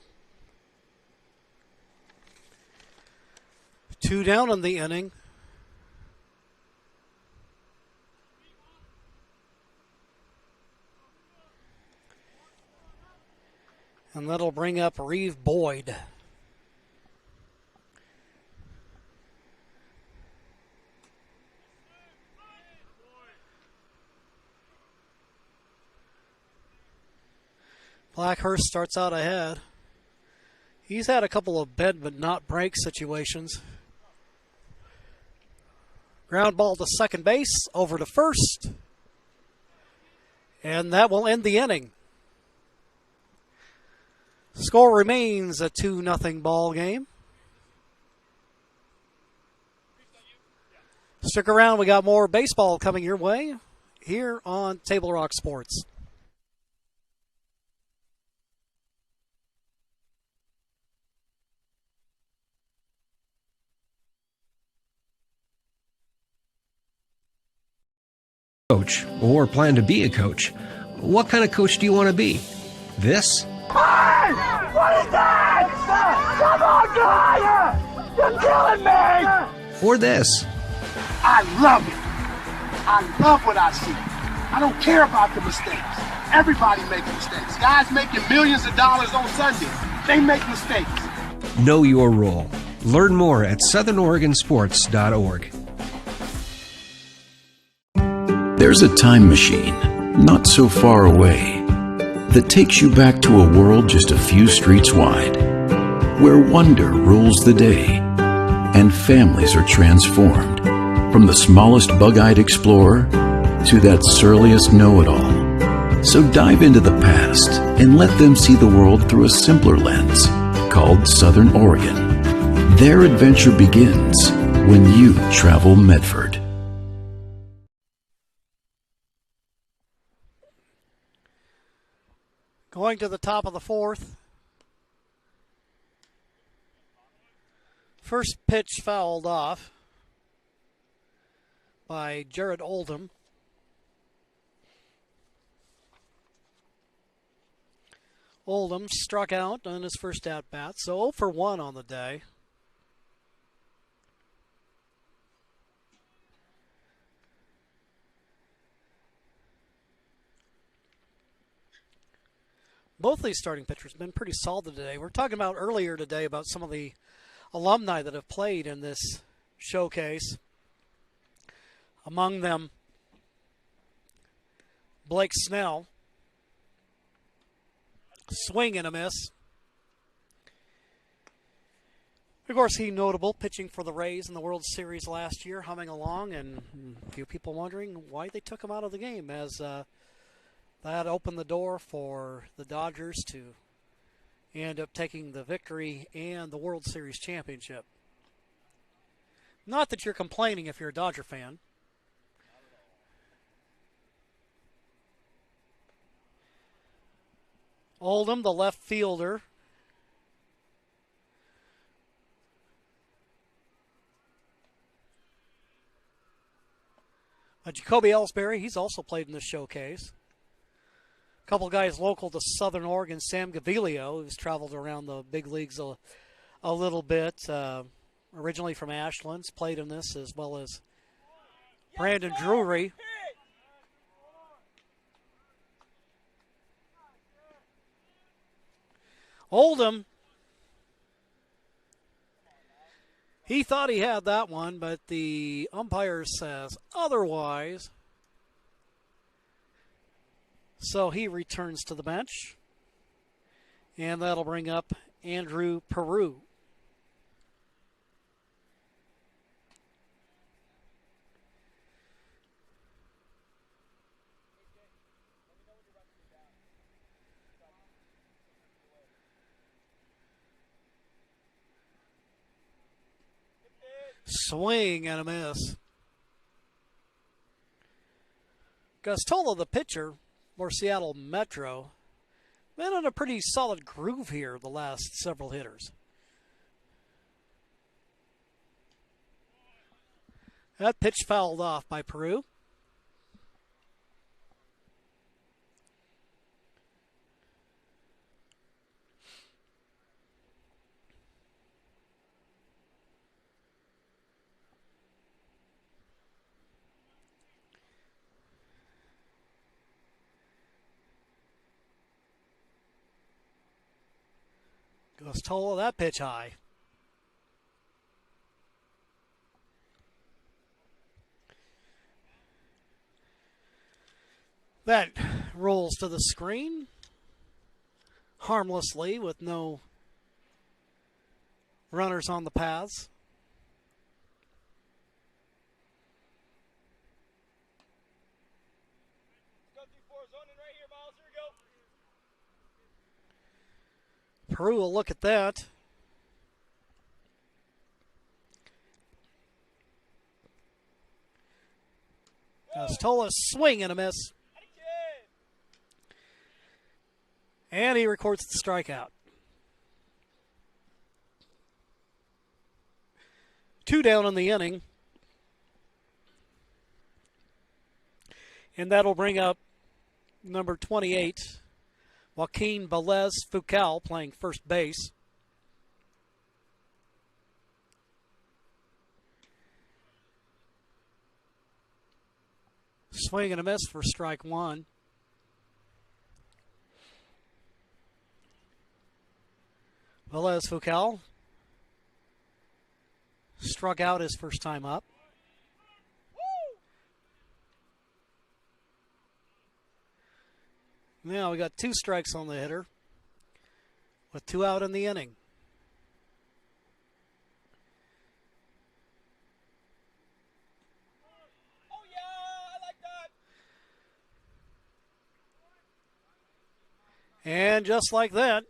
Speaker 1: 2 down in the inning. And that'll bring up Reeve Boyd. Blackhurst starts out ahead. He's had a couple of bend but not break situations. Ground ball to second base, over to first. And that will end the inning. Score remains a 2-0 ball game. Stick around, we got more baseball coming your way here on Table Rock Sports.
Speaker 16: Coach or plan to be a coach. What kind of coach do you want to be? This?
Speaker 5: Hey! What is that? Come on, guy! You're killing me!
Speaker 16: Or this?
Speaker 17: I love it. I love what I see. I don't care about the mistakes. Everybody makes mistakes. Guys making millions of dollars on Sunday, they make mistakes.
Speaker 16: Know your role. Learn more at southernoregonsports.org.
Speaker 12: There's a time machine, not so far away, that takes you back to a world just a few streets wide, where wonder rules the day, and families are transformed, from the smallest bug-eyed explorer to that surliest know-it-all. So dive into the past and let them see the world through a simpler lens, called Southern Oregon. Their adventure begins when you travel Medford.
Speaker 1: Going to the top of the fourth. First pitch fouled off by Jared Oldham. Oldham struck out on his first at-bat, so 0 for 1 on the day. Both these starting pitchers have been pretty solid today. We're talking about earlier today about some of the alumni that have played in this showcase. Among them, Blake Snell. Swing and a miss. Of course, he notable pitching for the Rays in the World Series last year, humming along, and a few people wondering why they took him out of the game, as that opened the door for the Dodgers to end up taking the victory and the World Series championship. Not that you're complaining if you're a Dodger fan. Oldham, the left fielder. Jacoby Ellsbury, he's also played in this showcase. A couple guys local to Southern Oregon, Sam Gavilio, who's traveled around the big leagues a little bit. Originally from Ashlands, played in this, as well as Brandon Drury. Oldham, he thought he had that one, but the umpire says otherwise. So he returns to the bench, and that'll bring up Andrew Peru. Swing and a miss. Gustola, the pitcher for Seattle Metro, been in a pretty solid groove here the last several hitters. That pitch fouled off by Peru. Gustola, that pitch high. That rolls to the screen harmlessly with no runners on the paths. Peru will look at that. Gustola, swing and a miss. And he records the strikeout. 2 down in the inning. And that'll bring up number 28, Joaquin Velez Foucault, playing first base. Swing and a miss for strike one. Velez Foucault struck out his first time up. Now we got 2 strikes on the hitter with 2 out in the inning. And just like that,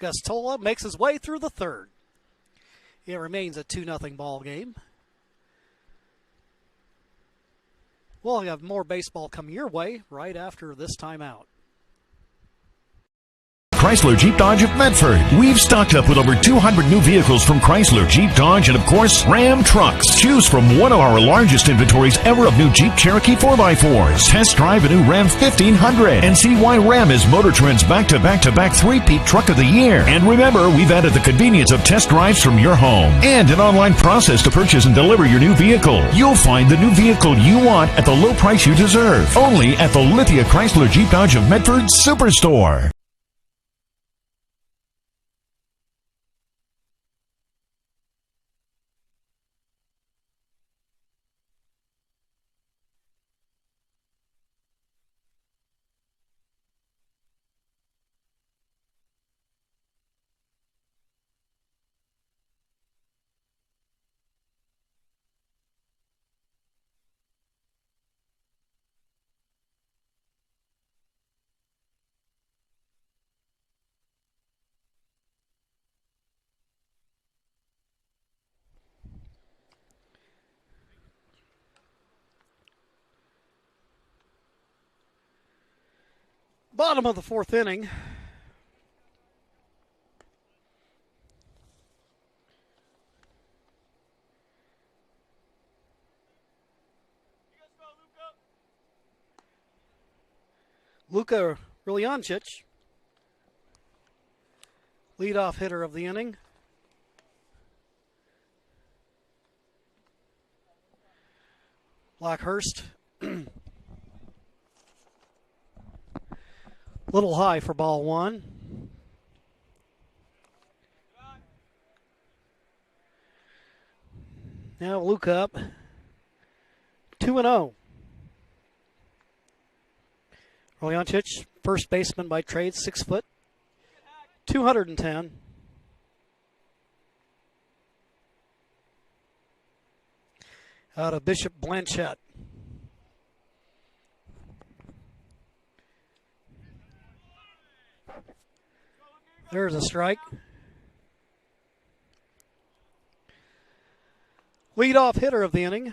Speaker 1: Gustola makes his way through the third. It remains a 2-0 ball game. We'll have more baseball come your way right after this timeout.
Speaker 18: Chrysler Jeep Dodge of Medford. We've stocked up with over 200 new vehicles from Chrysler, Jeep Dodge, and of course, Ram trucks. Choose from one of our largest inventories ever of new Jeep Cherokee 4x4s. Test drive a new Ram 1500 and see why Ram is Motor Trend's back-to-back-to-back three-peat truck of the year. And remember, we've added the convenience of test drives from your home and an online process to purchase and deliver your new vehicle. You'll find the new vehicle you want at the low price you deserve. Only at the Lithia Chrysler Jeep Dodge of Medford Superstore.
Speaker 1: Bottom of the 4th inning. Luka Riljancic, leadoff hitter of the inning. Blackhurst, little high for ball one. Now Luke up 2-0. Riljancic, first baseman by trade, 6 foot, 210. Out of Bishop Blanchette. There's a strike. Leadoff hitter of the inning.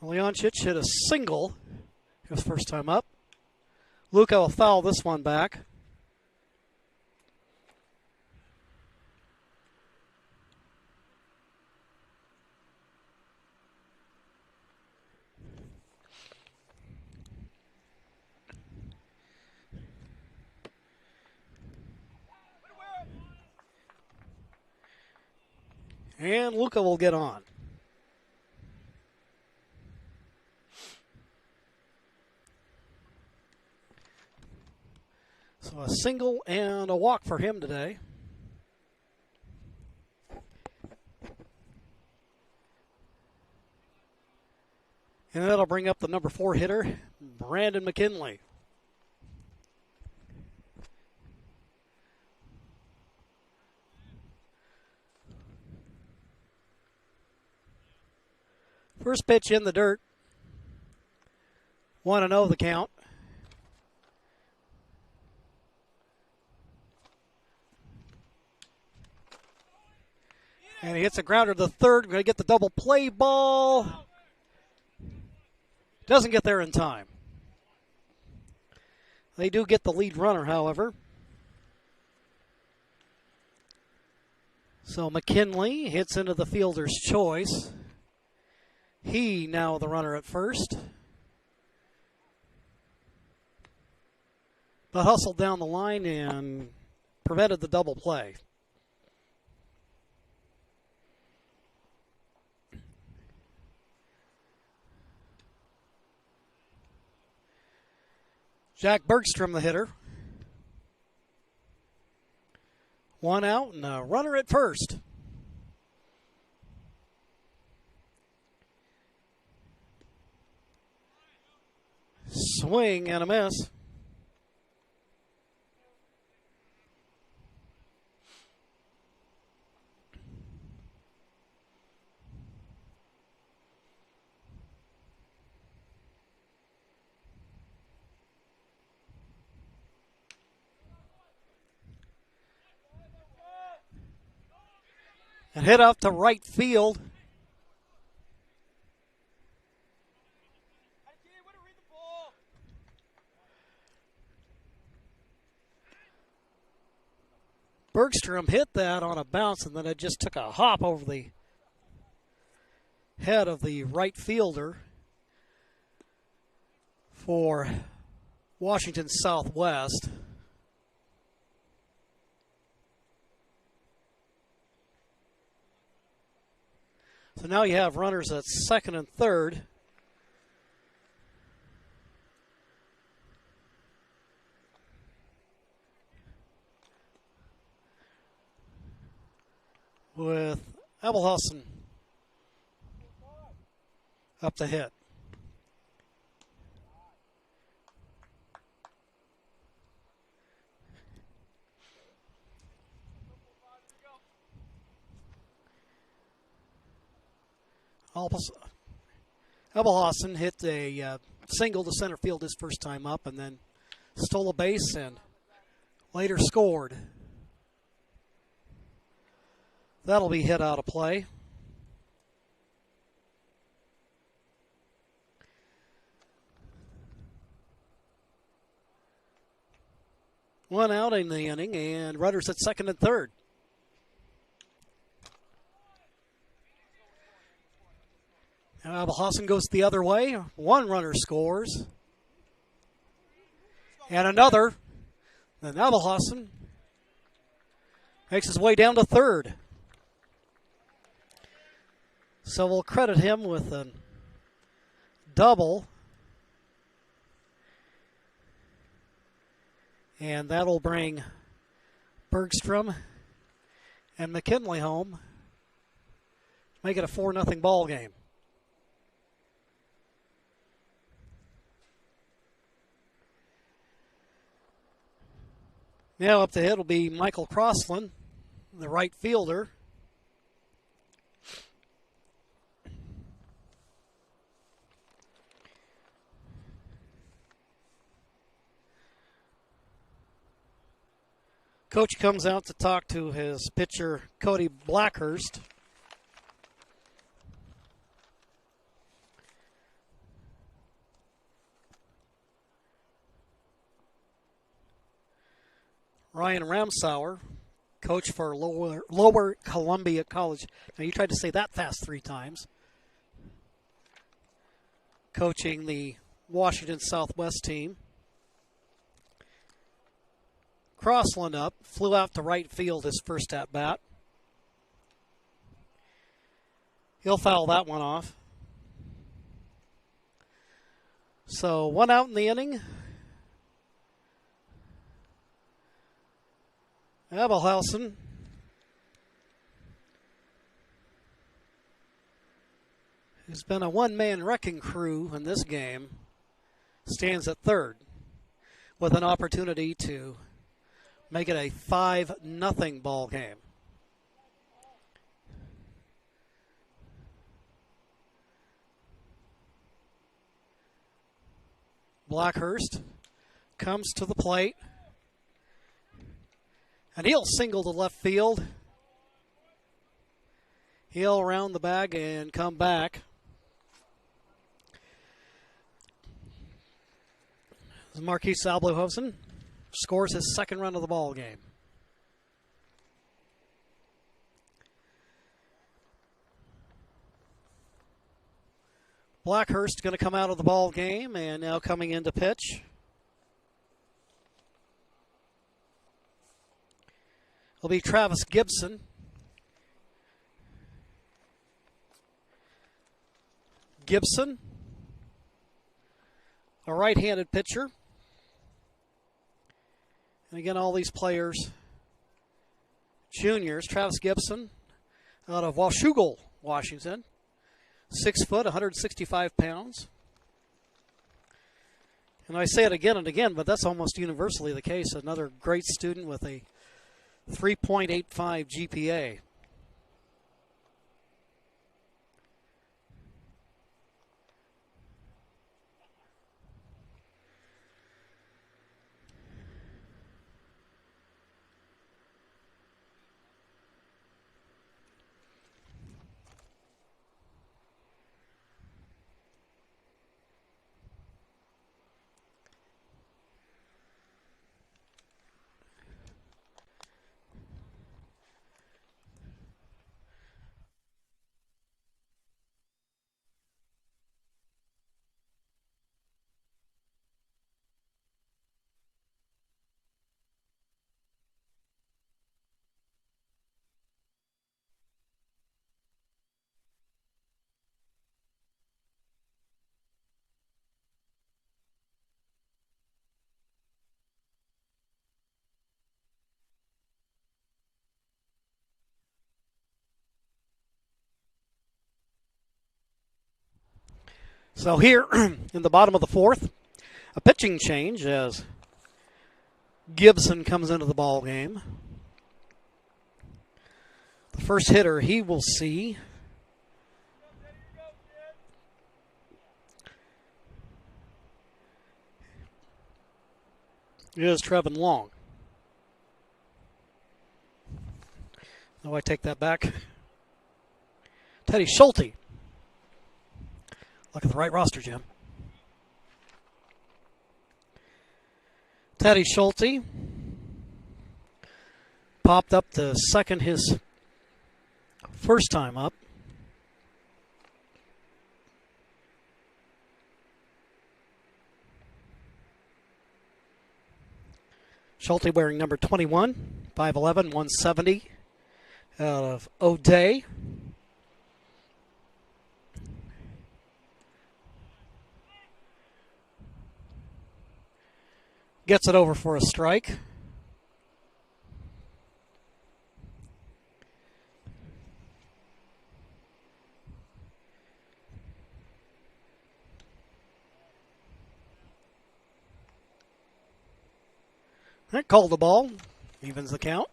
Speaker 1: Riljancic hit a single his first time up. Luka will foul this one back. And Luka will get on. So a single and a walk for him today. And that'll bring up the number 4 hitter, Brandon Mckinley. First pitch in the dirt. 1-0 the count. And he hits a grounder to the third. Going to get the double play ball. Doesn't get there in time. They do get the lead runner, however. So McKinley hits into the fielder's choice. He now the runner at first. but hustled down the line and prevented the double play. Jack Bergstrom, the hitter. One out and a runner at first. Swing and a miss. And hit up to right field. Bergstrom hit that on a bounce, and then it just took a hop over the head of the right fielder for Washington Southwest. So now you have runners at second and third. With Abelhausen up to hit. Abelhausen hit a single to center field his first time up, and then stole a base and later scored. That'll be hit out of play. One out in the inning, and runners at second and third. Now Abelhausen goes the other way. One runner scores. And another. Then Abelhausen makes his way down to third. So we'll credit him with a double. And that'll bring Bergstrom and Mckinley home. Make it a 4-0 ball game. Now up to hit will be Michael Crossland, the right fielder. Coach comes out to talk to his pitcher, Cody Blackhurst. Ryan Ramsauer, coach for Lower Columbia College. Now, you tried to say that fast 3 times. Coaching the Washington Southwest team. Crossland up, flew out to right field his first at-bat. He'll foul that one off. So 1 out in the inning. Abelhausen who's been a one-man wrecking crew in this game, stands at third with an opportunity to make it a 5-0 ball game. Blackhurst comes to the plate, and he'll single to left field. He'll round the bag and come back. Marquise Abelhausen scores his second run of the ball game. Blackhurst going to come out of the ball game, and now coming in to pitch will be Travis Gibson. Gibson, a right-handed pitcher. And again, all these players, juniors. Travis Gibson out of Washougal, Washington. 6 foot, 165 pounds. And I say it again and again, but that's almost universally the case. Another great student with a 3.85 GPA. So here in the bottom of the fourth, a pitching change as Gibson comes into the ball game. The first hitter he will see is Trevin Long. No, I take that back. Teddy Schulte. Look at the right roster, Jim. Teddy Schulte popped up to second his first time up. Schulte wearing number 21, 5'11", 170 out of O'Day. Gets it over for a strike. That called the ball. Evens the count.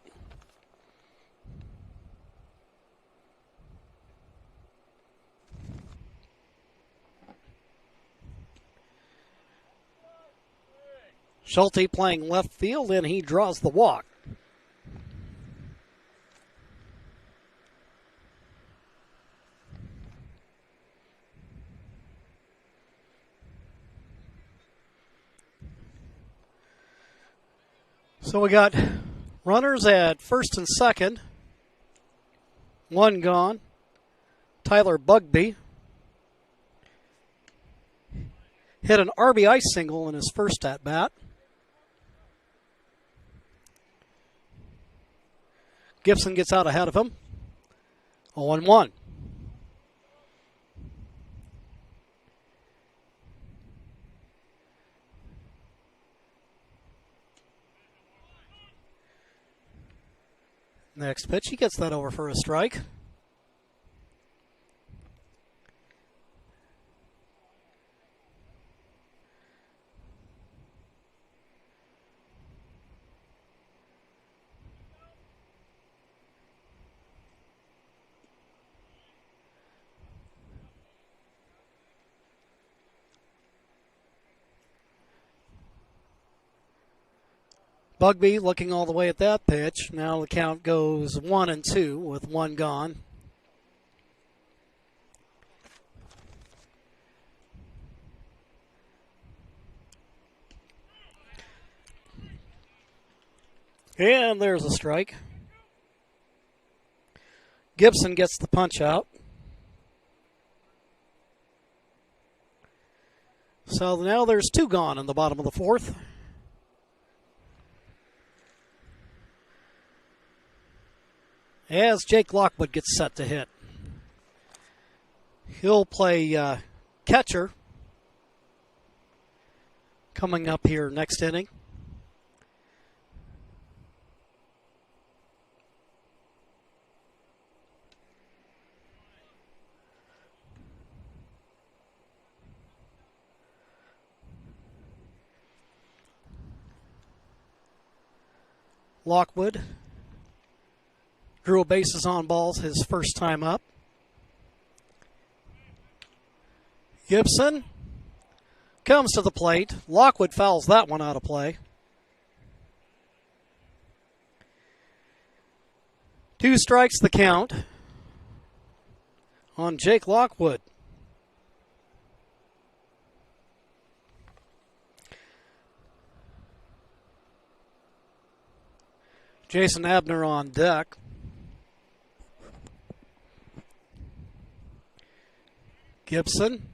Speaker 1: Schulte playing left field, and he draws the walk. So we got runners at first and second. One gone. Tyler Bugby hit an RBI single in his first at-bat. Gibson gets out ahead of him. 0-1. Next pitch, he gets that over for a strike. Bugby looking all the way at that pitch. Now the count goes 1-2 with one gone. And there's a strike. Gibson gets the punch out. So now there's two gone in the bottom of the fourth. as Jake Lockwood gets set to hit. He'll play catcher coming up here next inning. Lockwood drew a bases on balls his first time up. Gibson comes to the plate. Lockwood fouls that one out of play. 2 strikes the count on Jake Lockwood. Jason Abner on deck. Gibson.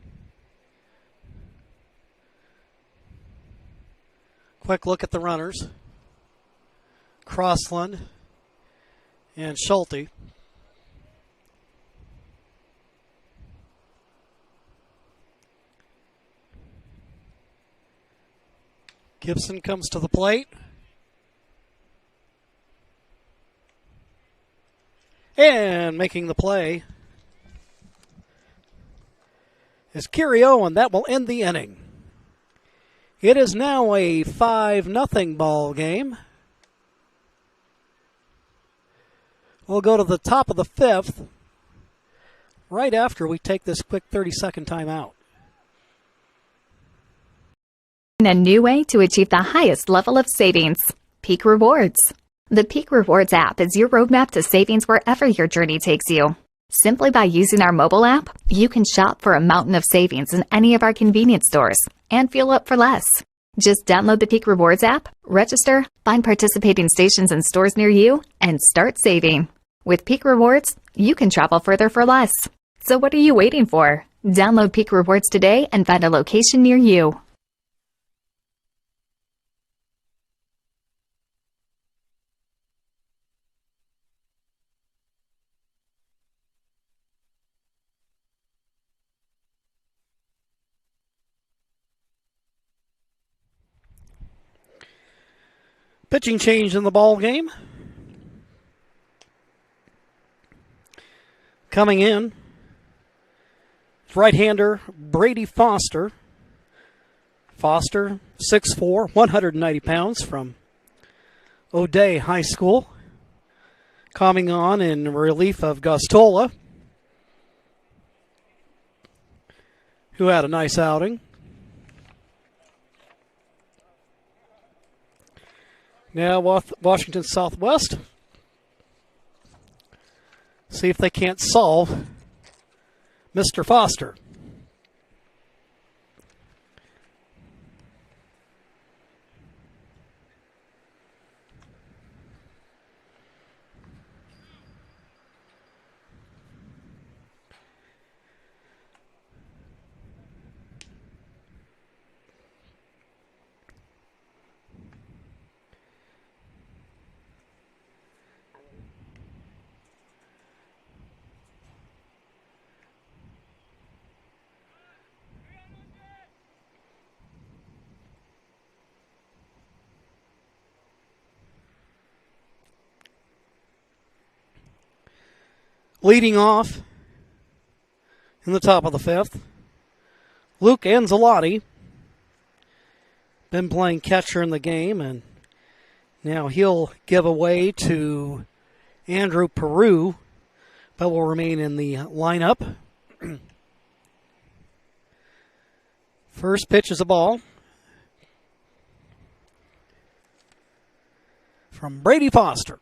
Speaker 1: Quick look at the runners. Crossland and Schulte. Gibson comes to the plate. And making the play is Kerry Owen. That will end the inning. It is now a 5-0 ball game. We'll go to the top of the 5th right after we take this quick 30-second timeout.
Speaker 19: A new way to achieve the highest level of savings. Peak Rewards. The Peak Rewards app is your roadmap to savings wherever your journey takes you. Simply by using our mobile app, you can shop for a mountain of savings in any of our convenience stores and fuel up for less. Just download the Peak Rewards app, register, find participating stations and stores near you, and start saving. With Peak Rewards, you can travel further for less. So what are you waiting for? Download Peak Rewards today and find a location near you.
Speaker 1: Pitching change in the ball game. Coming in, right-hander Brady Foster. Foster, 6'4", 190 pounds from O'Day High School. Coming on in relief of Gustola, who had a nice outing. Now Washington Southwest. See if they can't solve Mr. Foster. Leading off in the top of the 5th, Luke Anzalotti. Been playing catcher in the game, and now he'll give away to Andrew Peru, but will remain in the lineup. First pitch is a ball from Brady Foster.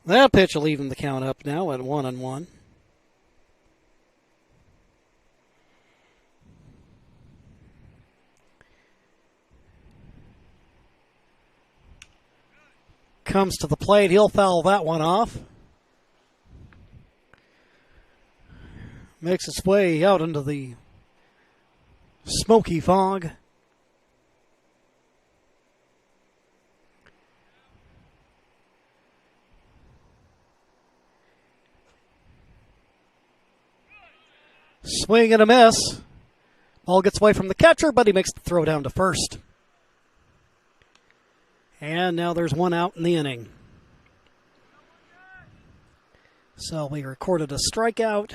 Speaker 1: That pitch will even the count up now at 1-1. Comes to the plate. He'll foul that one off. Makes its way out into the smoky fog. Swing and a miss. Ball gets away from the catcher, but he makes the throw down to first. And now there's one out in the inning. So we recorded a strikeout.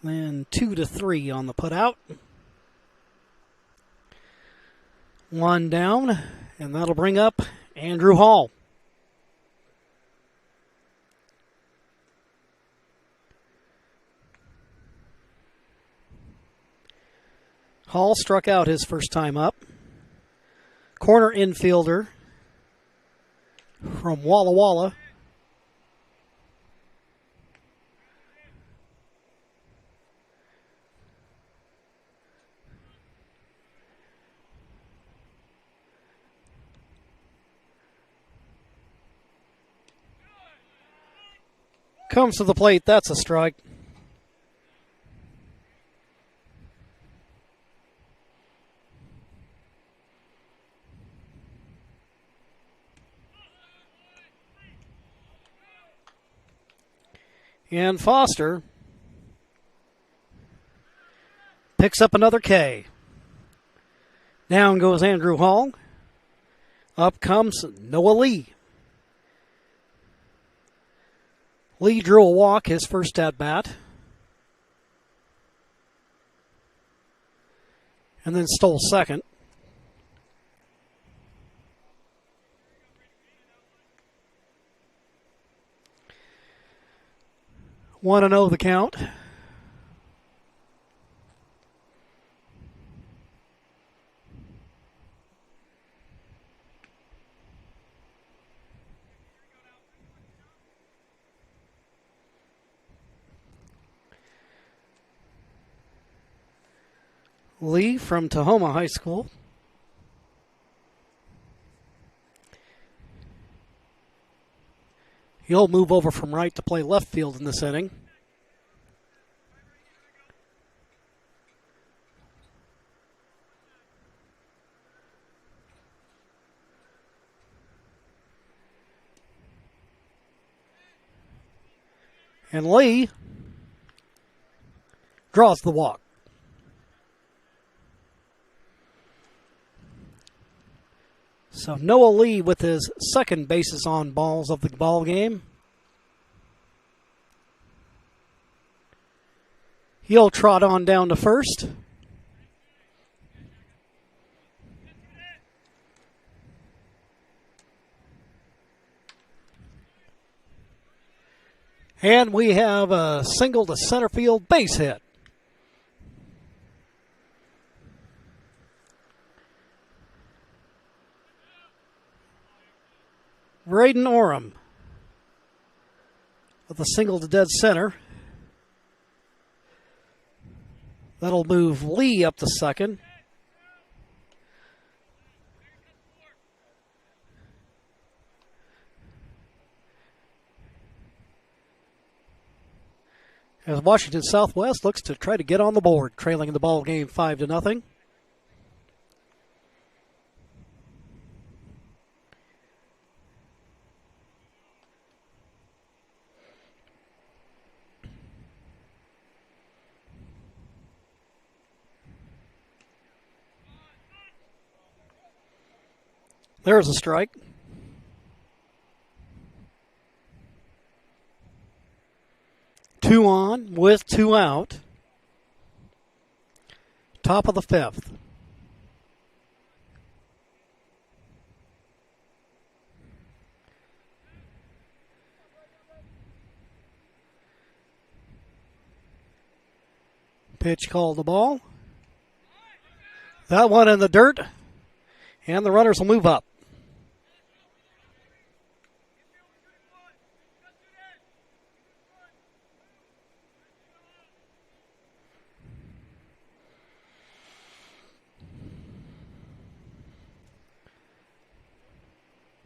Speaker 1: Then 2-3 on the putout. One down, and that'll bring up Andrew Hall. Hall struck out his first time up. Corner infielder from Walla Walla. Comes to the plate. That's a strike. And Foster picks up another K. Down goes Andrew Hall. Up comes Noah Lee. Lee drew a walk his first at-bat. And then stole second. One and 0 the count. Lee from Tahoma High School. He'll move over from right to play left field in this inning. And Lee draws the walk. So Noah Lee with his second bases on balls of the ball game. He'll trot on down to first. And we have a single to center field base hit. Braden Oram with a single to dead center. That'll move Lee up to second. As Washington Southwest looks to try to get on the board, trailing in the ball game 5-0. There's a strike. Two on with two out. Top of the fifth. Pitch called the ball. That one in the dirt. And the runners will move up.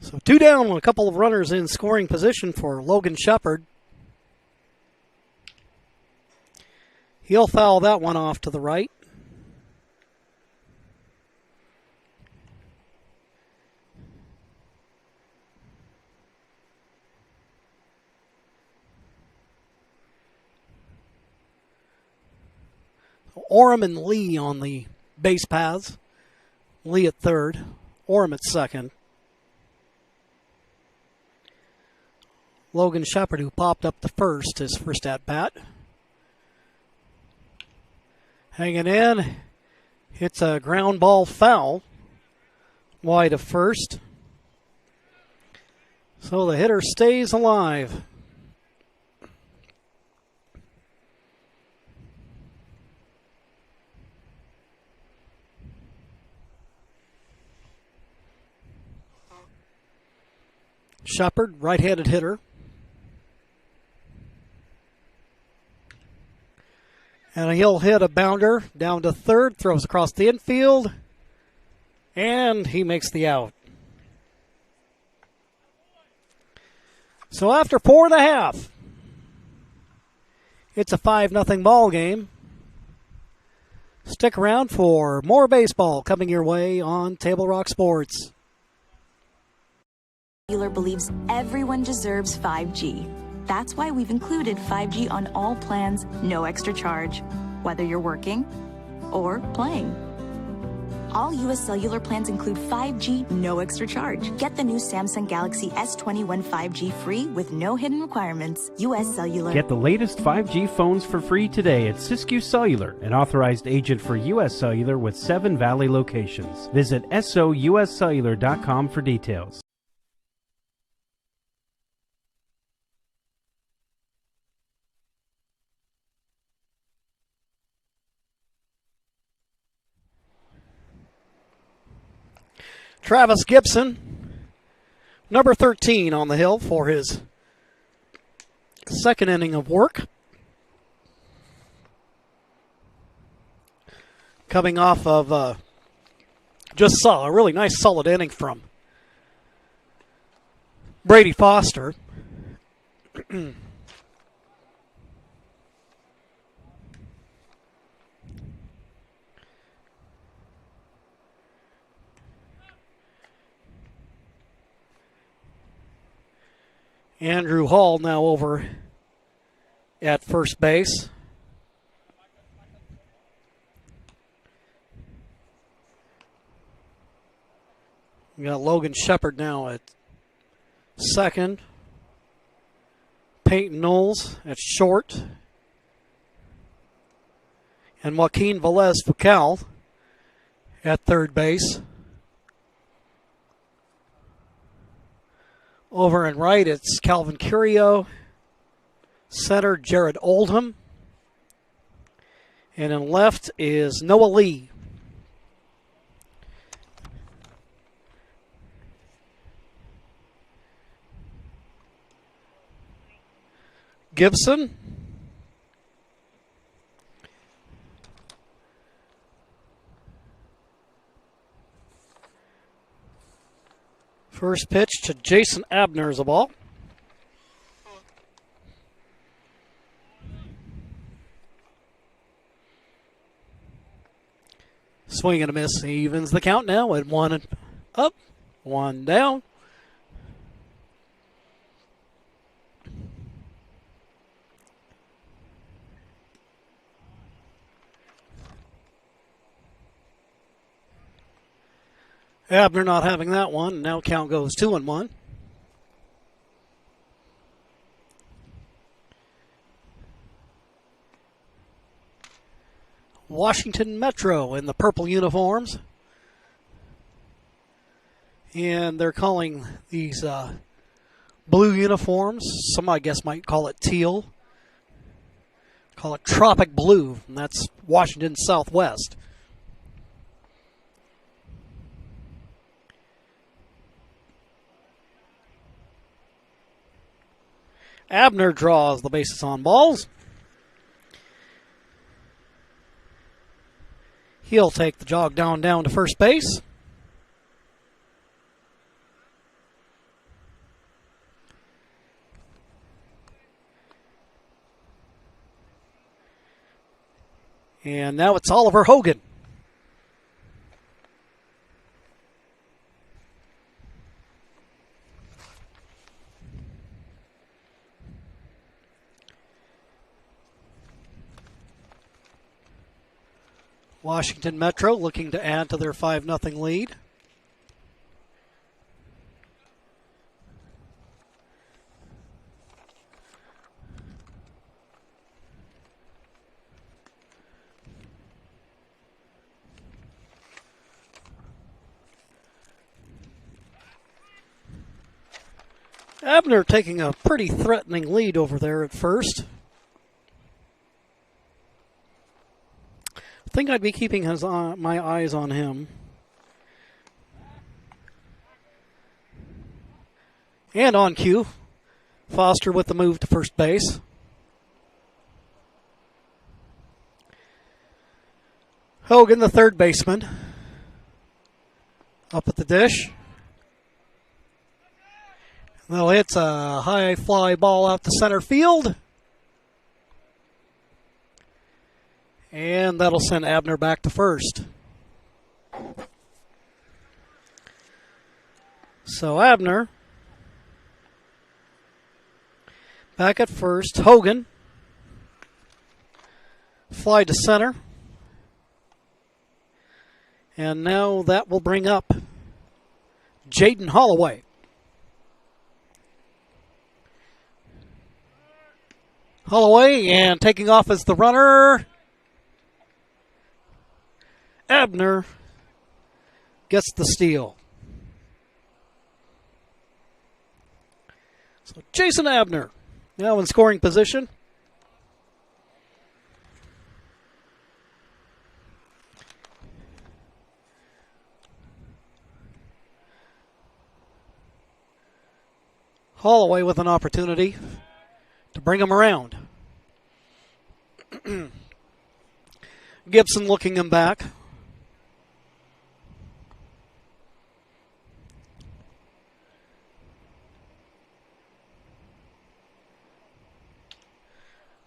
Speaker 1: So two down with a couple of runners in scoring position for Logan Shepard. He'll foul that one off to the right. Orem and Lee on the base paths. Lee at third, Orem at second. Logan Shepard, who popped up the first, his first at-bat. Hanging in, hits a ground ball foul, wide of first. So the hitter stays alive. Shepard, right-handed hitter. And he'll hit a bounder down to third, throws across the infield, and he makes the out. So after 4.5, it's a 5-0 ball game. Stick around for more baseball coming your way on Table Rock Sports.
Speaker 13: Cellular believes everyone deserves 5G. That's why we've included 5G on all plans, no extra charge, whether you're working or playing. All U.S. Cellular plans include 5G, no extra charge. Get the new Samsung Galaxy S21 5G free with no hidden requirements. U.S. Cellular.
Speaker 14: Get the latest 5G phones for free today at Siskiyou Cellular, an authorized agent for U.S. Cellular with 7 Valley locations. Visit souscellular.com for details.
Speaker 1: Travis Gibson, number 13 on the hill for his second inning of work. Coming off of, just saw a really nice solid inning from Brady Foster. Andrew Hall now over at first base. We got Logan Shepard now at second. Peyton Knowles at short. And Joaquin Velez Foucault at third base. Over and right, it's Calvin Curio. Center, Jared Oldham. And in left is Noah Lee. Gibson. First pitch to Jason Abner is a ball. Swing and a miss. He evens the count now at 1 up, 1 down. Abner not having that one. Now count goes 2-1. Washington Metro in the purple uniforms. And they're calling these blue uniforms, some I guess might call it teal. Call it tropic blue, and that's Washington Southwest. Abner draws the bases on balls. He'll take the jog down to first base. And now it's Oliver Hogan. Washington Metro looking to add to their 5-0 lead. Abner taking a pretty threatening lead over there at first. I think I'd be keeping my eyes on him. And on cue, Foster with the move to first base. Hogan, the third baseman, up at the dish. Well, it's a high fly ball out to center field. And that'll send Abner back to first. So Abner back at first. Hogan, fly to center. And now that will bring up Jaden Holloway. Holloway, and taking off as the runner. Abner gets the steal. So Jason Abner now in scoring position. Holloway with an opportunity to bring him around. Gibson looking him back.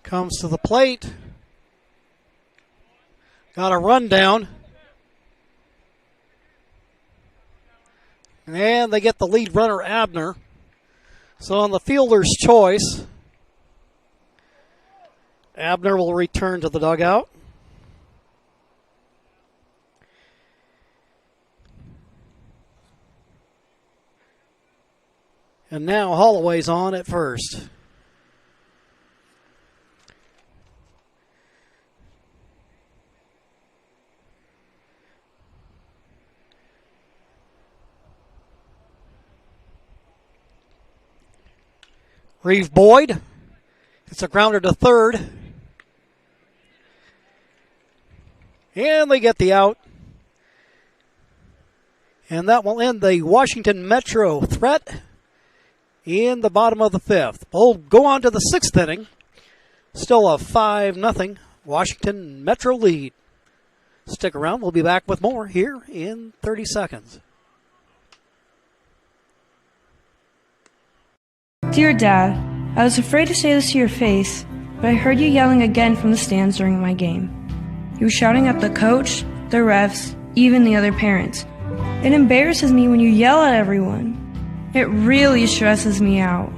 Speaker 1: Comes to the plate. Got a rundown. And they get the lead runner, Abner. So on the fielder's choice, Abner will return to the dugout. And now Holloway's on at first. Reeve Boyd. It's a grounder to third. And they get the out. And that will end the Washington Metro threat in the bottom of the fifth. We'll go on to the sixth inning. Still a 5-0 Washington Metro lead. Stick around. We'll be back with more here in 30 seconds.
Speaker 15: Dear Dad, I was afraid to say this to your face, but I heard you yelling again from the stands during my game. You were shouting at the coach, the refs, even the other parents. It embarrasses me when you yell at everyone. It really stresses me out.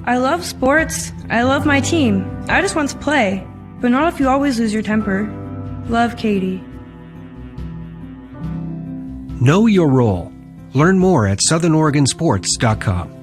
Speaker 15: I love sports. I love my team. I just want to play, but not if you always lose your temper. Love, Katie.
Speaker 16: Know your role. Learn more at southernoregonsports.com.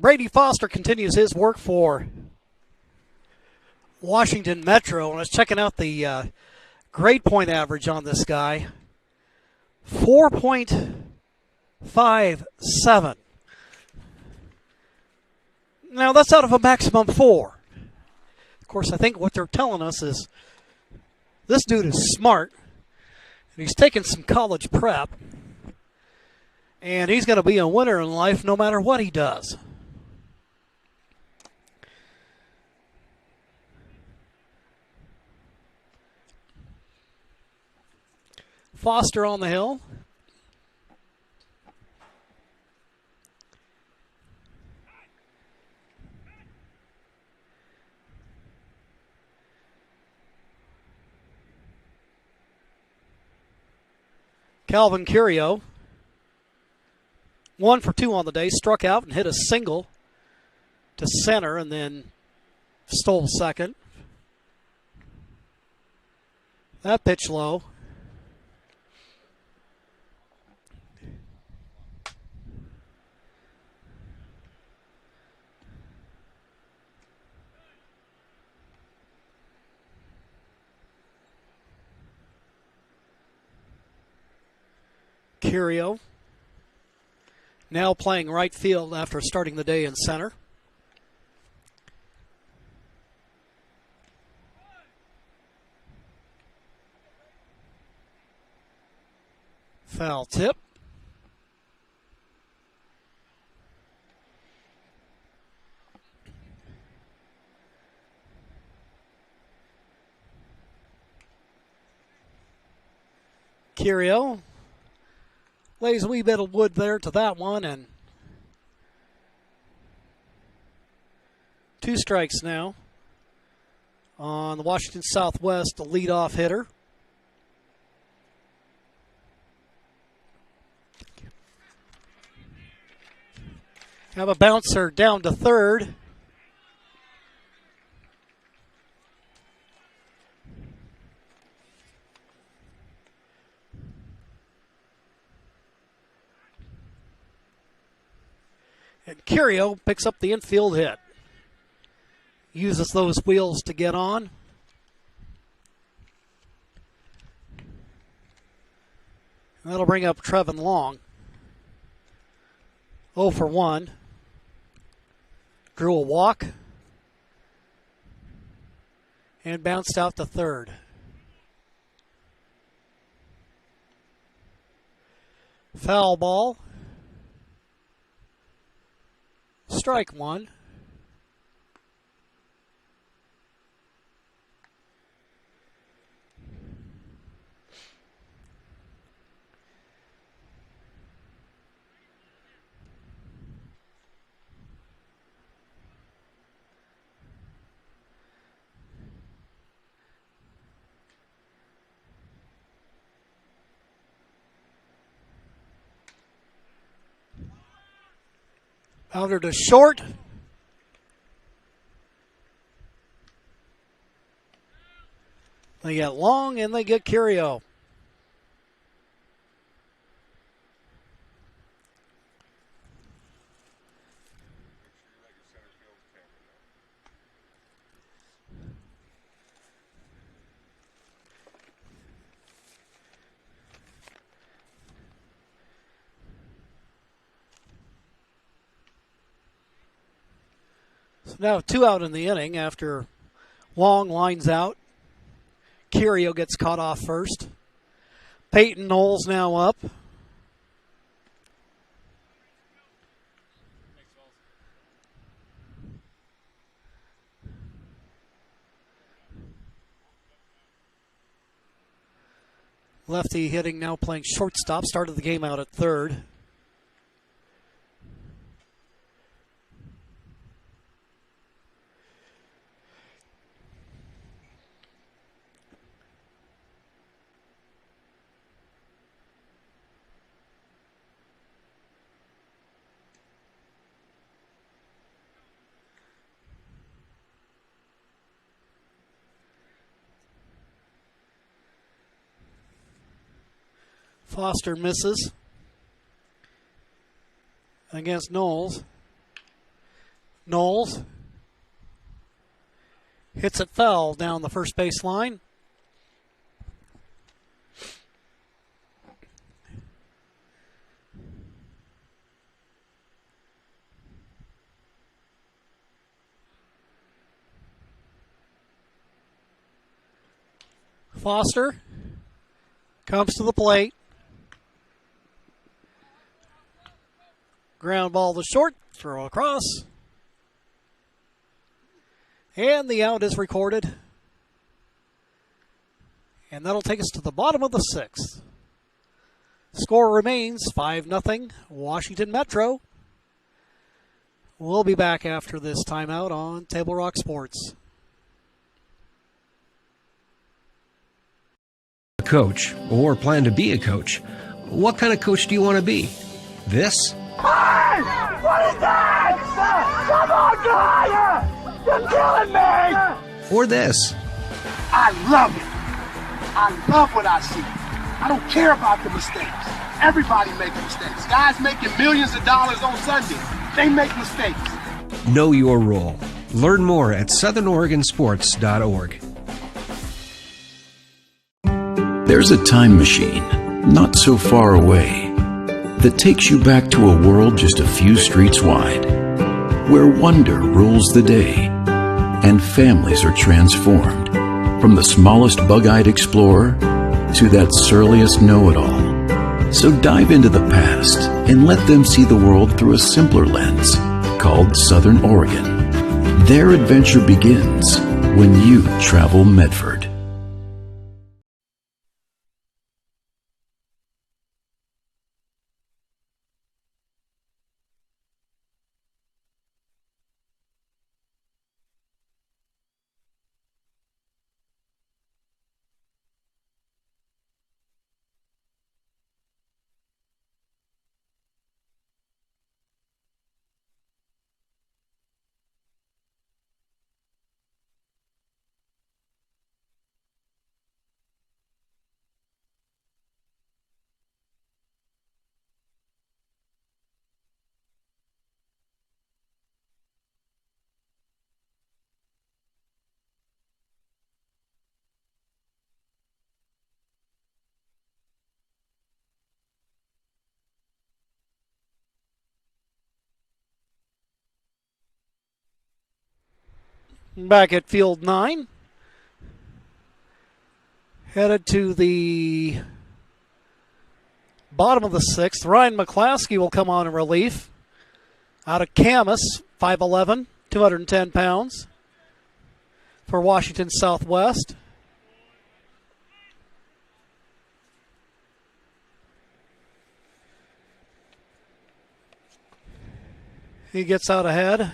Speaker 1: Brady Foster continues his work for Washington Metro, and I was checking out the grade point average on this guy. 4.57. Now, that's out of a maximum 4. Of course, I think what they're telling us is this dude is smart, and he's taking some college prep, and he's going to be a winner in life no matter what he does. Foster on the hill. Calvin Curio, 1 for 2 on the day, struck out and hit a single to center and then stole second. That pitch low. Curio now playing right field after starting the day in center. Foul tip. Curio lays a wee bit of wood there to that one, and 2 strikes now on the Washington Southwest, the leadoff hitter. Have a bouncer down to third. And Curio picks up the infield hit. Uses those wheels to get on. And that'll bring up Trevin Long. 0 for 1. Drew a walk. And bounced out to third. Foul ball. Strike 1. Outer to short. They get Long and they get Curio. So now 2 out in the inning after Long lines out. Curio gets caught off first. Peyton Knowles now up. Lefty hitting, now playing shortstop. Started the game out at third. Foster misses against Knowles. Knowles hits it foul down the first base line. Foster comes to the plate. Ground ball to short, throw across. And the out is recorded. And that'll take us to the bottom of the 6th. Score remains 5-0 Washington Metro. We'll be back after this timeout on Table Rock Sports.
Speaker 16: Coach or plan to be a coach. What kind of coach do you want to be? This?
Speaker 5: Hey! What is that? Come on, guy! You're killing me!
Speaker 16: Or this?
Speaker 17: I love it. I love what I see. I don't care about the mistakes. Everybody makes mistakes. Guys making millions of dollars on Sunday, they make mistakes.
Speaker 16: Know your role. Learn more at southernoregonsports.org.
Speaker 12: There's a time machine, not so far away, that takes you back to a world just a few streets wide, where wonder rules the day, and families are transformed, from the smallest bug-eyed explorer to that surliest know-it-all. So dive into the past and let them see the world through a simpler lens called Southern Oregon. Their adventure begins when you travel Medford.
Speaker 1: Back at field 9. Headed to the bottom of the 6th. Ryan McClaskey will come on in relief. Out of Camas, 5'11", 210 pounds for Washington Southwest. He gets out ahead.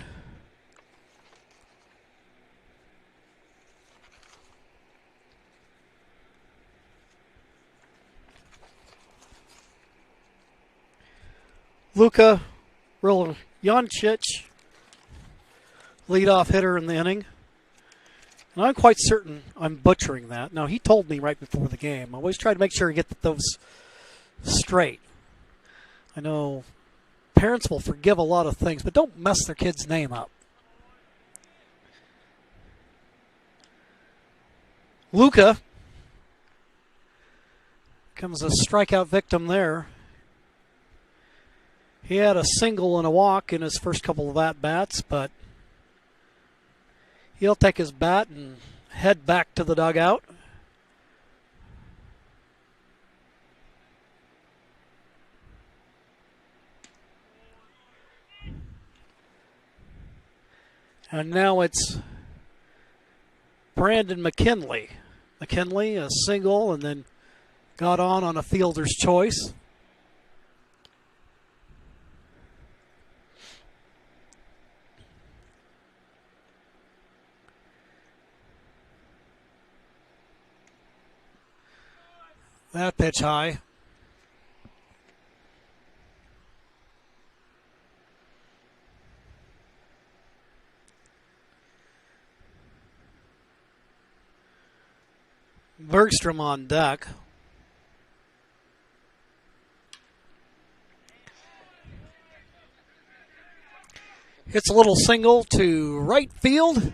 Speaker 1: Luka Riljancic, leadoff hitter in the inning. And I'm quite certain I'm butchering that. Now, he told me right before the game. I always try to make sure I get those straight. I know parents will forgive a lot of things, but don't mess their kid's name up. Luka becomes a strikeout victim there. He had a single and a walk in his first couple of at-bats, but he'll take his bat and head back to the dugout. And now it's Brandon Mckinley. McKinley, a single, and then got on a fielder's choice. That pitch high. Bergstrom on deck. Hits a little single to right field.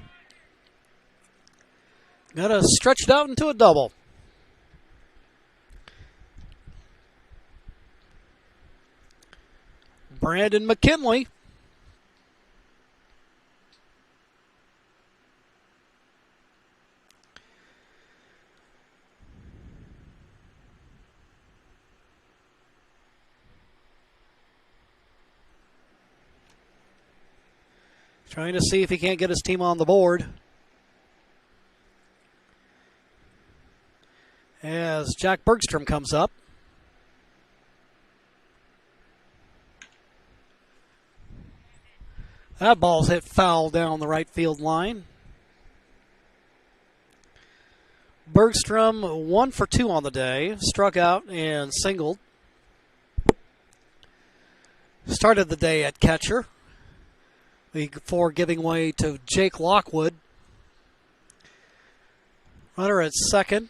Speaker 1: Got to stretch it out into a double. Brandon McKinley. Trying to see if he can't get his team on the board. As Jack Bergstrom comes up. That ball's hit foul down the right field line. Bergstrom 1 for 2 on the day. Struck out and singled. Started the day at catcher before giving way to Jake Lockwood. Runner at second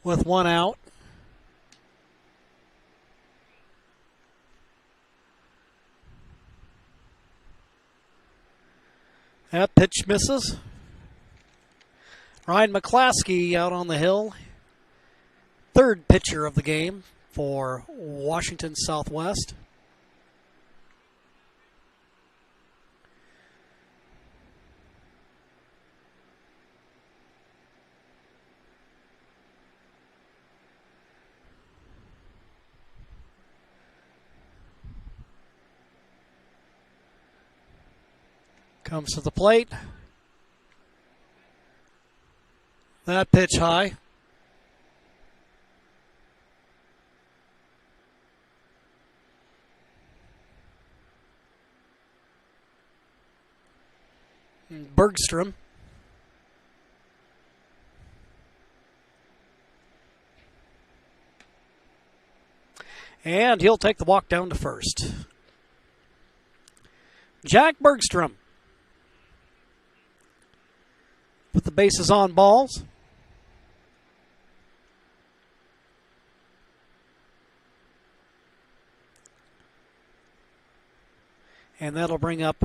Speaker 1: with one out. That pitch misses. Ryan McClaskey out on the hill. Third pitcher of the game for Washington Southwest. Comes to the plate. That pitch high. Bergstrom. And he'll take the walk down to first. Jack Bergstrom. Put the bases on balls. And that'll bring up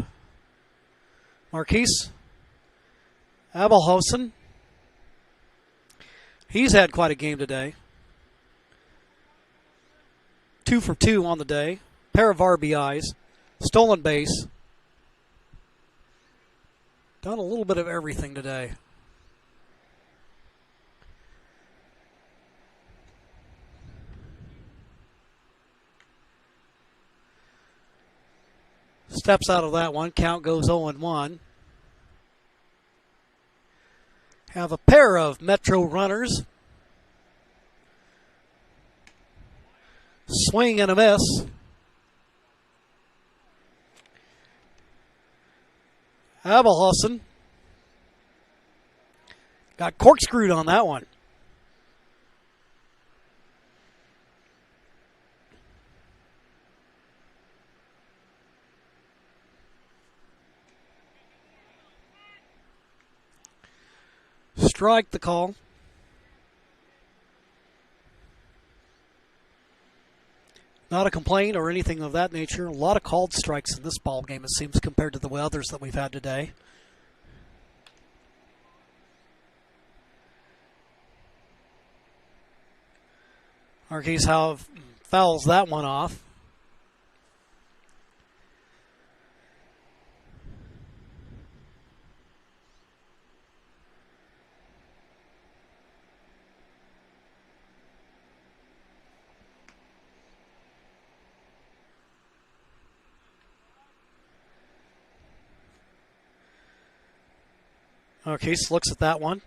Speaker 1: Marquise Abelhausen. He's had quite a game today. 2 for 2 on the day. Pair of RBIs. Stolen base. Done a little bit of everything today. Steps out of that one. Count goes 0-1. Have a pair of Metro runners. Swing and a miss. Abelhausen got corkscrewed on that one. Strike the call. Not a complaint or anything of that nature. A lot of called strikes in this ball game, it seems, compared to the others that we've had today. Marquise fouls that one off. Marquise looks at that one.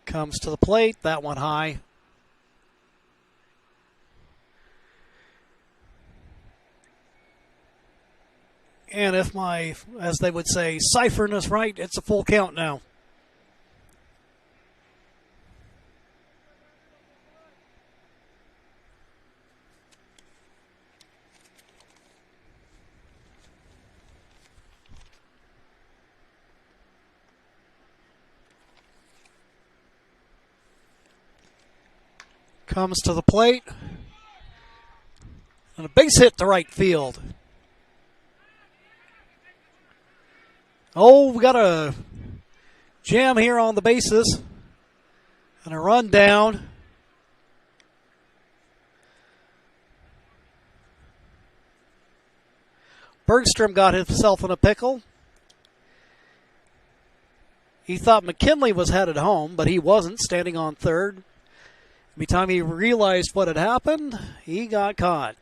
Speaker 1: Comes to the plate, that one high. And if my, as they would say, ciphering is right, it's a full count now. Comes to the plate. And a base hit to right field. Oh, we got a jam here on the bases. And a run down. Bergstrom got himself in a pickle. He thought McKinley was headed home, but he wasn't, standing on third. By the time he realized what had happened, he got caught.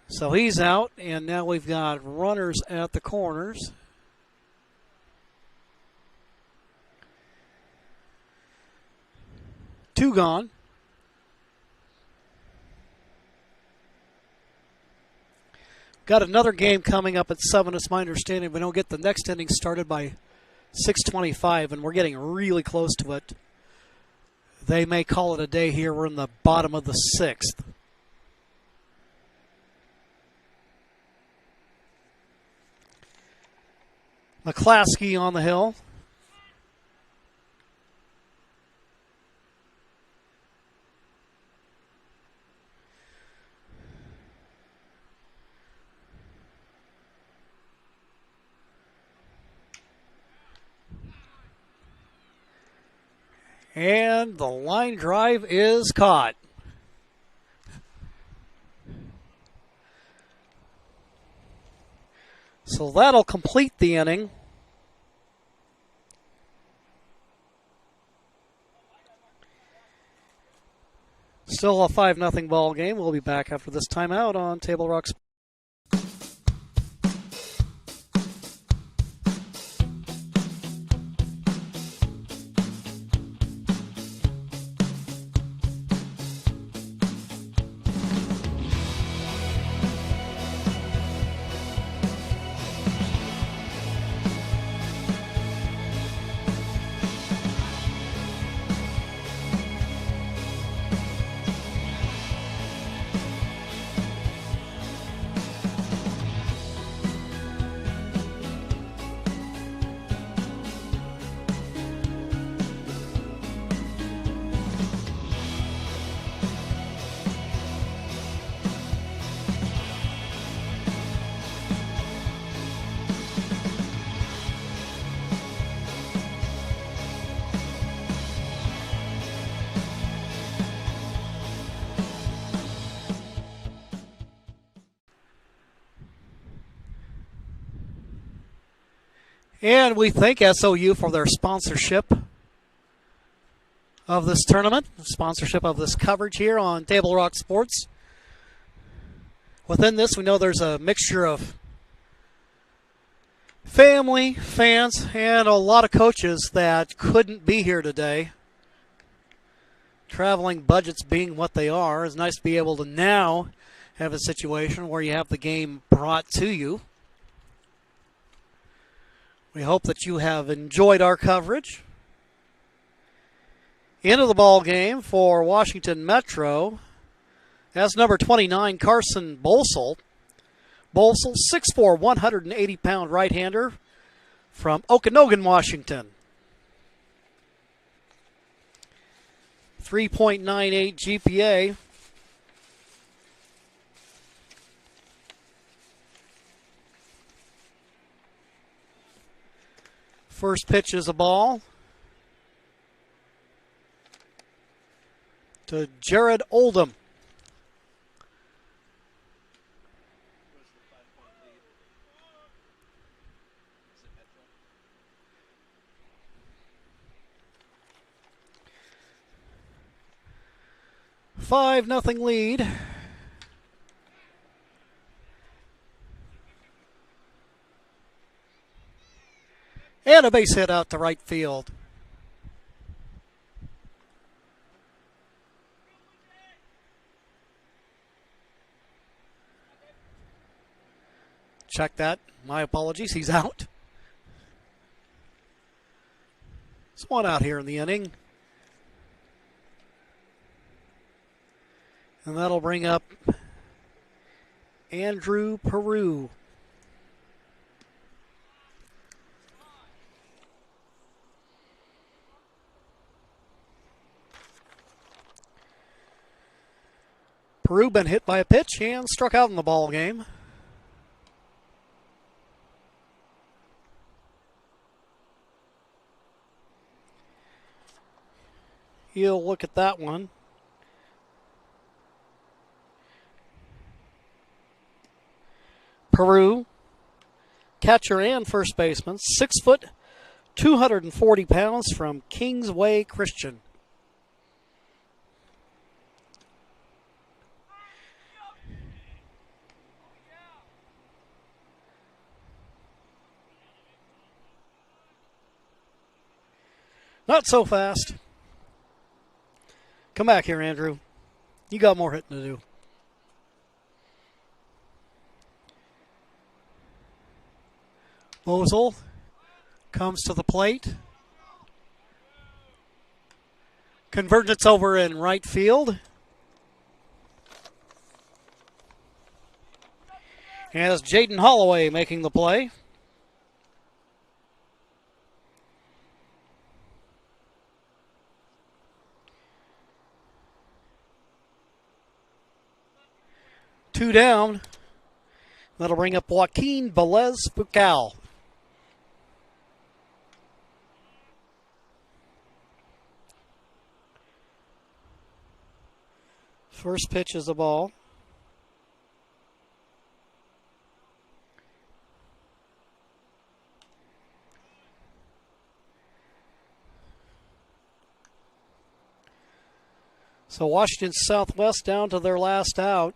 Speaker 1: So he's out, and now we've got runners at the corners. Two gone. Got another game coming up at 7. It's my understanding we don't get the next inning started by 6:25, and we're getting really close to it. They may call it a day here. We're in the bottom of the 6th. McClaskey on the hill. And the line drive is caught. So that'll complete the inning. Still a 5-0 ball game. We'll be back after this timeout on Table Rock Sports. And we thank SOU for their sponsorship of this tournament, sponsorship of this coverage here on Table Rock Sports. Within this, we know there's a mixture of family, fans, and a lot of coaches that couldn't be here today. Traveling budgets being what they are, it's nice to be able to now have a situation where you have the game brought to you. We hope that you have enjoyed our coverage. Into the ball game for Washington Metro. That's number 29, Carson Bolsel. Bolsel, 6'4", 180-pound right-hander from Okanogan, Washington. 3.98 GPA. First pitch is a ball to Jared Oldham. Five nothing lead. And a base hit out to right field. Check that. My apologies. He's out. There's one out here in the inning. And that'll bring up Andrew Peru. Peru been hit by a pitch and struck out in the ball game. He'll look at that one. Peru, catcher and first baseman, 6 foot, 240 pounds from Kingsway Christian. Not so fast. Come back here, Andrew. You got more hitting to do. Mosel comes to the plate. Convergence over in right field. As Jaden Holloway making the play. Two down. That'll bring up Joaquin, Velez, Foucault. First pitch is the ball. So Washington Southwest down to their last out.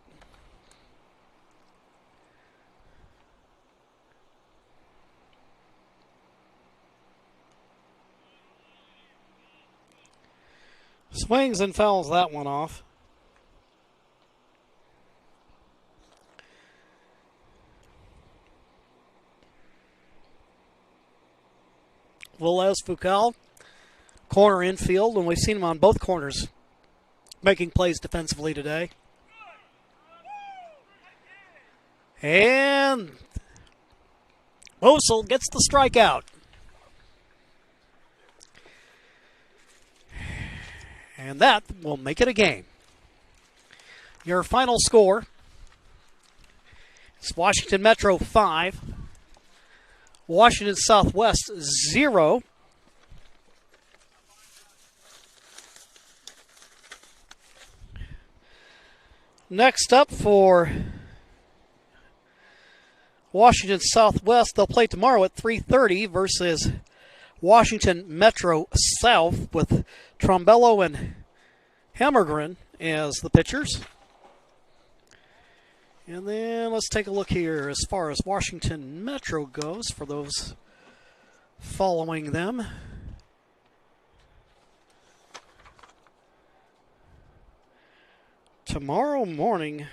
Speaker 1: Swings and fouls that one off. Velez, Foucault, corner infield, and we've seen him on both corners making plays defensively today. And Mosel gets the strikeout. And that will make it a game. Your final score is Washington Metro 5, Washington Southwest 0. Next up for Washington Southwest, they'll play tomorrow at 3:30 versus Washington Metro South with Trombello and Hammergren as the pitchers. And then let's take a look here as far as Washington Metro goes for those following them. Tomorrow morning,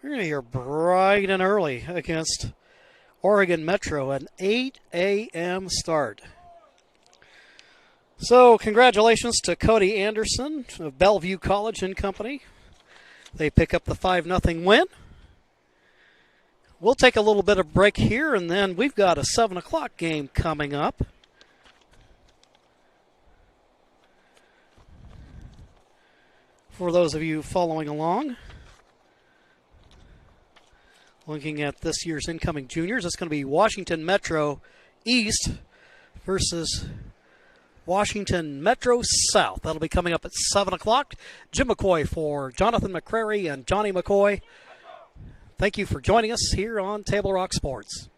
Speaker 1: we're going to hear bright and early against Oregon Metro, an 8 a.m. start. So congratulations to Cody Anderson of Bellevue College and Company. They pick up the 5-0 win. We'll take a little bit of break here, and then we've got a 7 o'clock game coming up. For those of you following along, looking at this year's incoming juniors, it's going to be Washington Metro East versus Washington Metro South. That'll be coming up at 7 o'clock. Jim McCoy for Jonathan McCrary and Johnny McCoy. Thank you for joining us here on Table Rock Sports.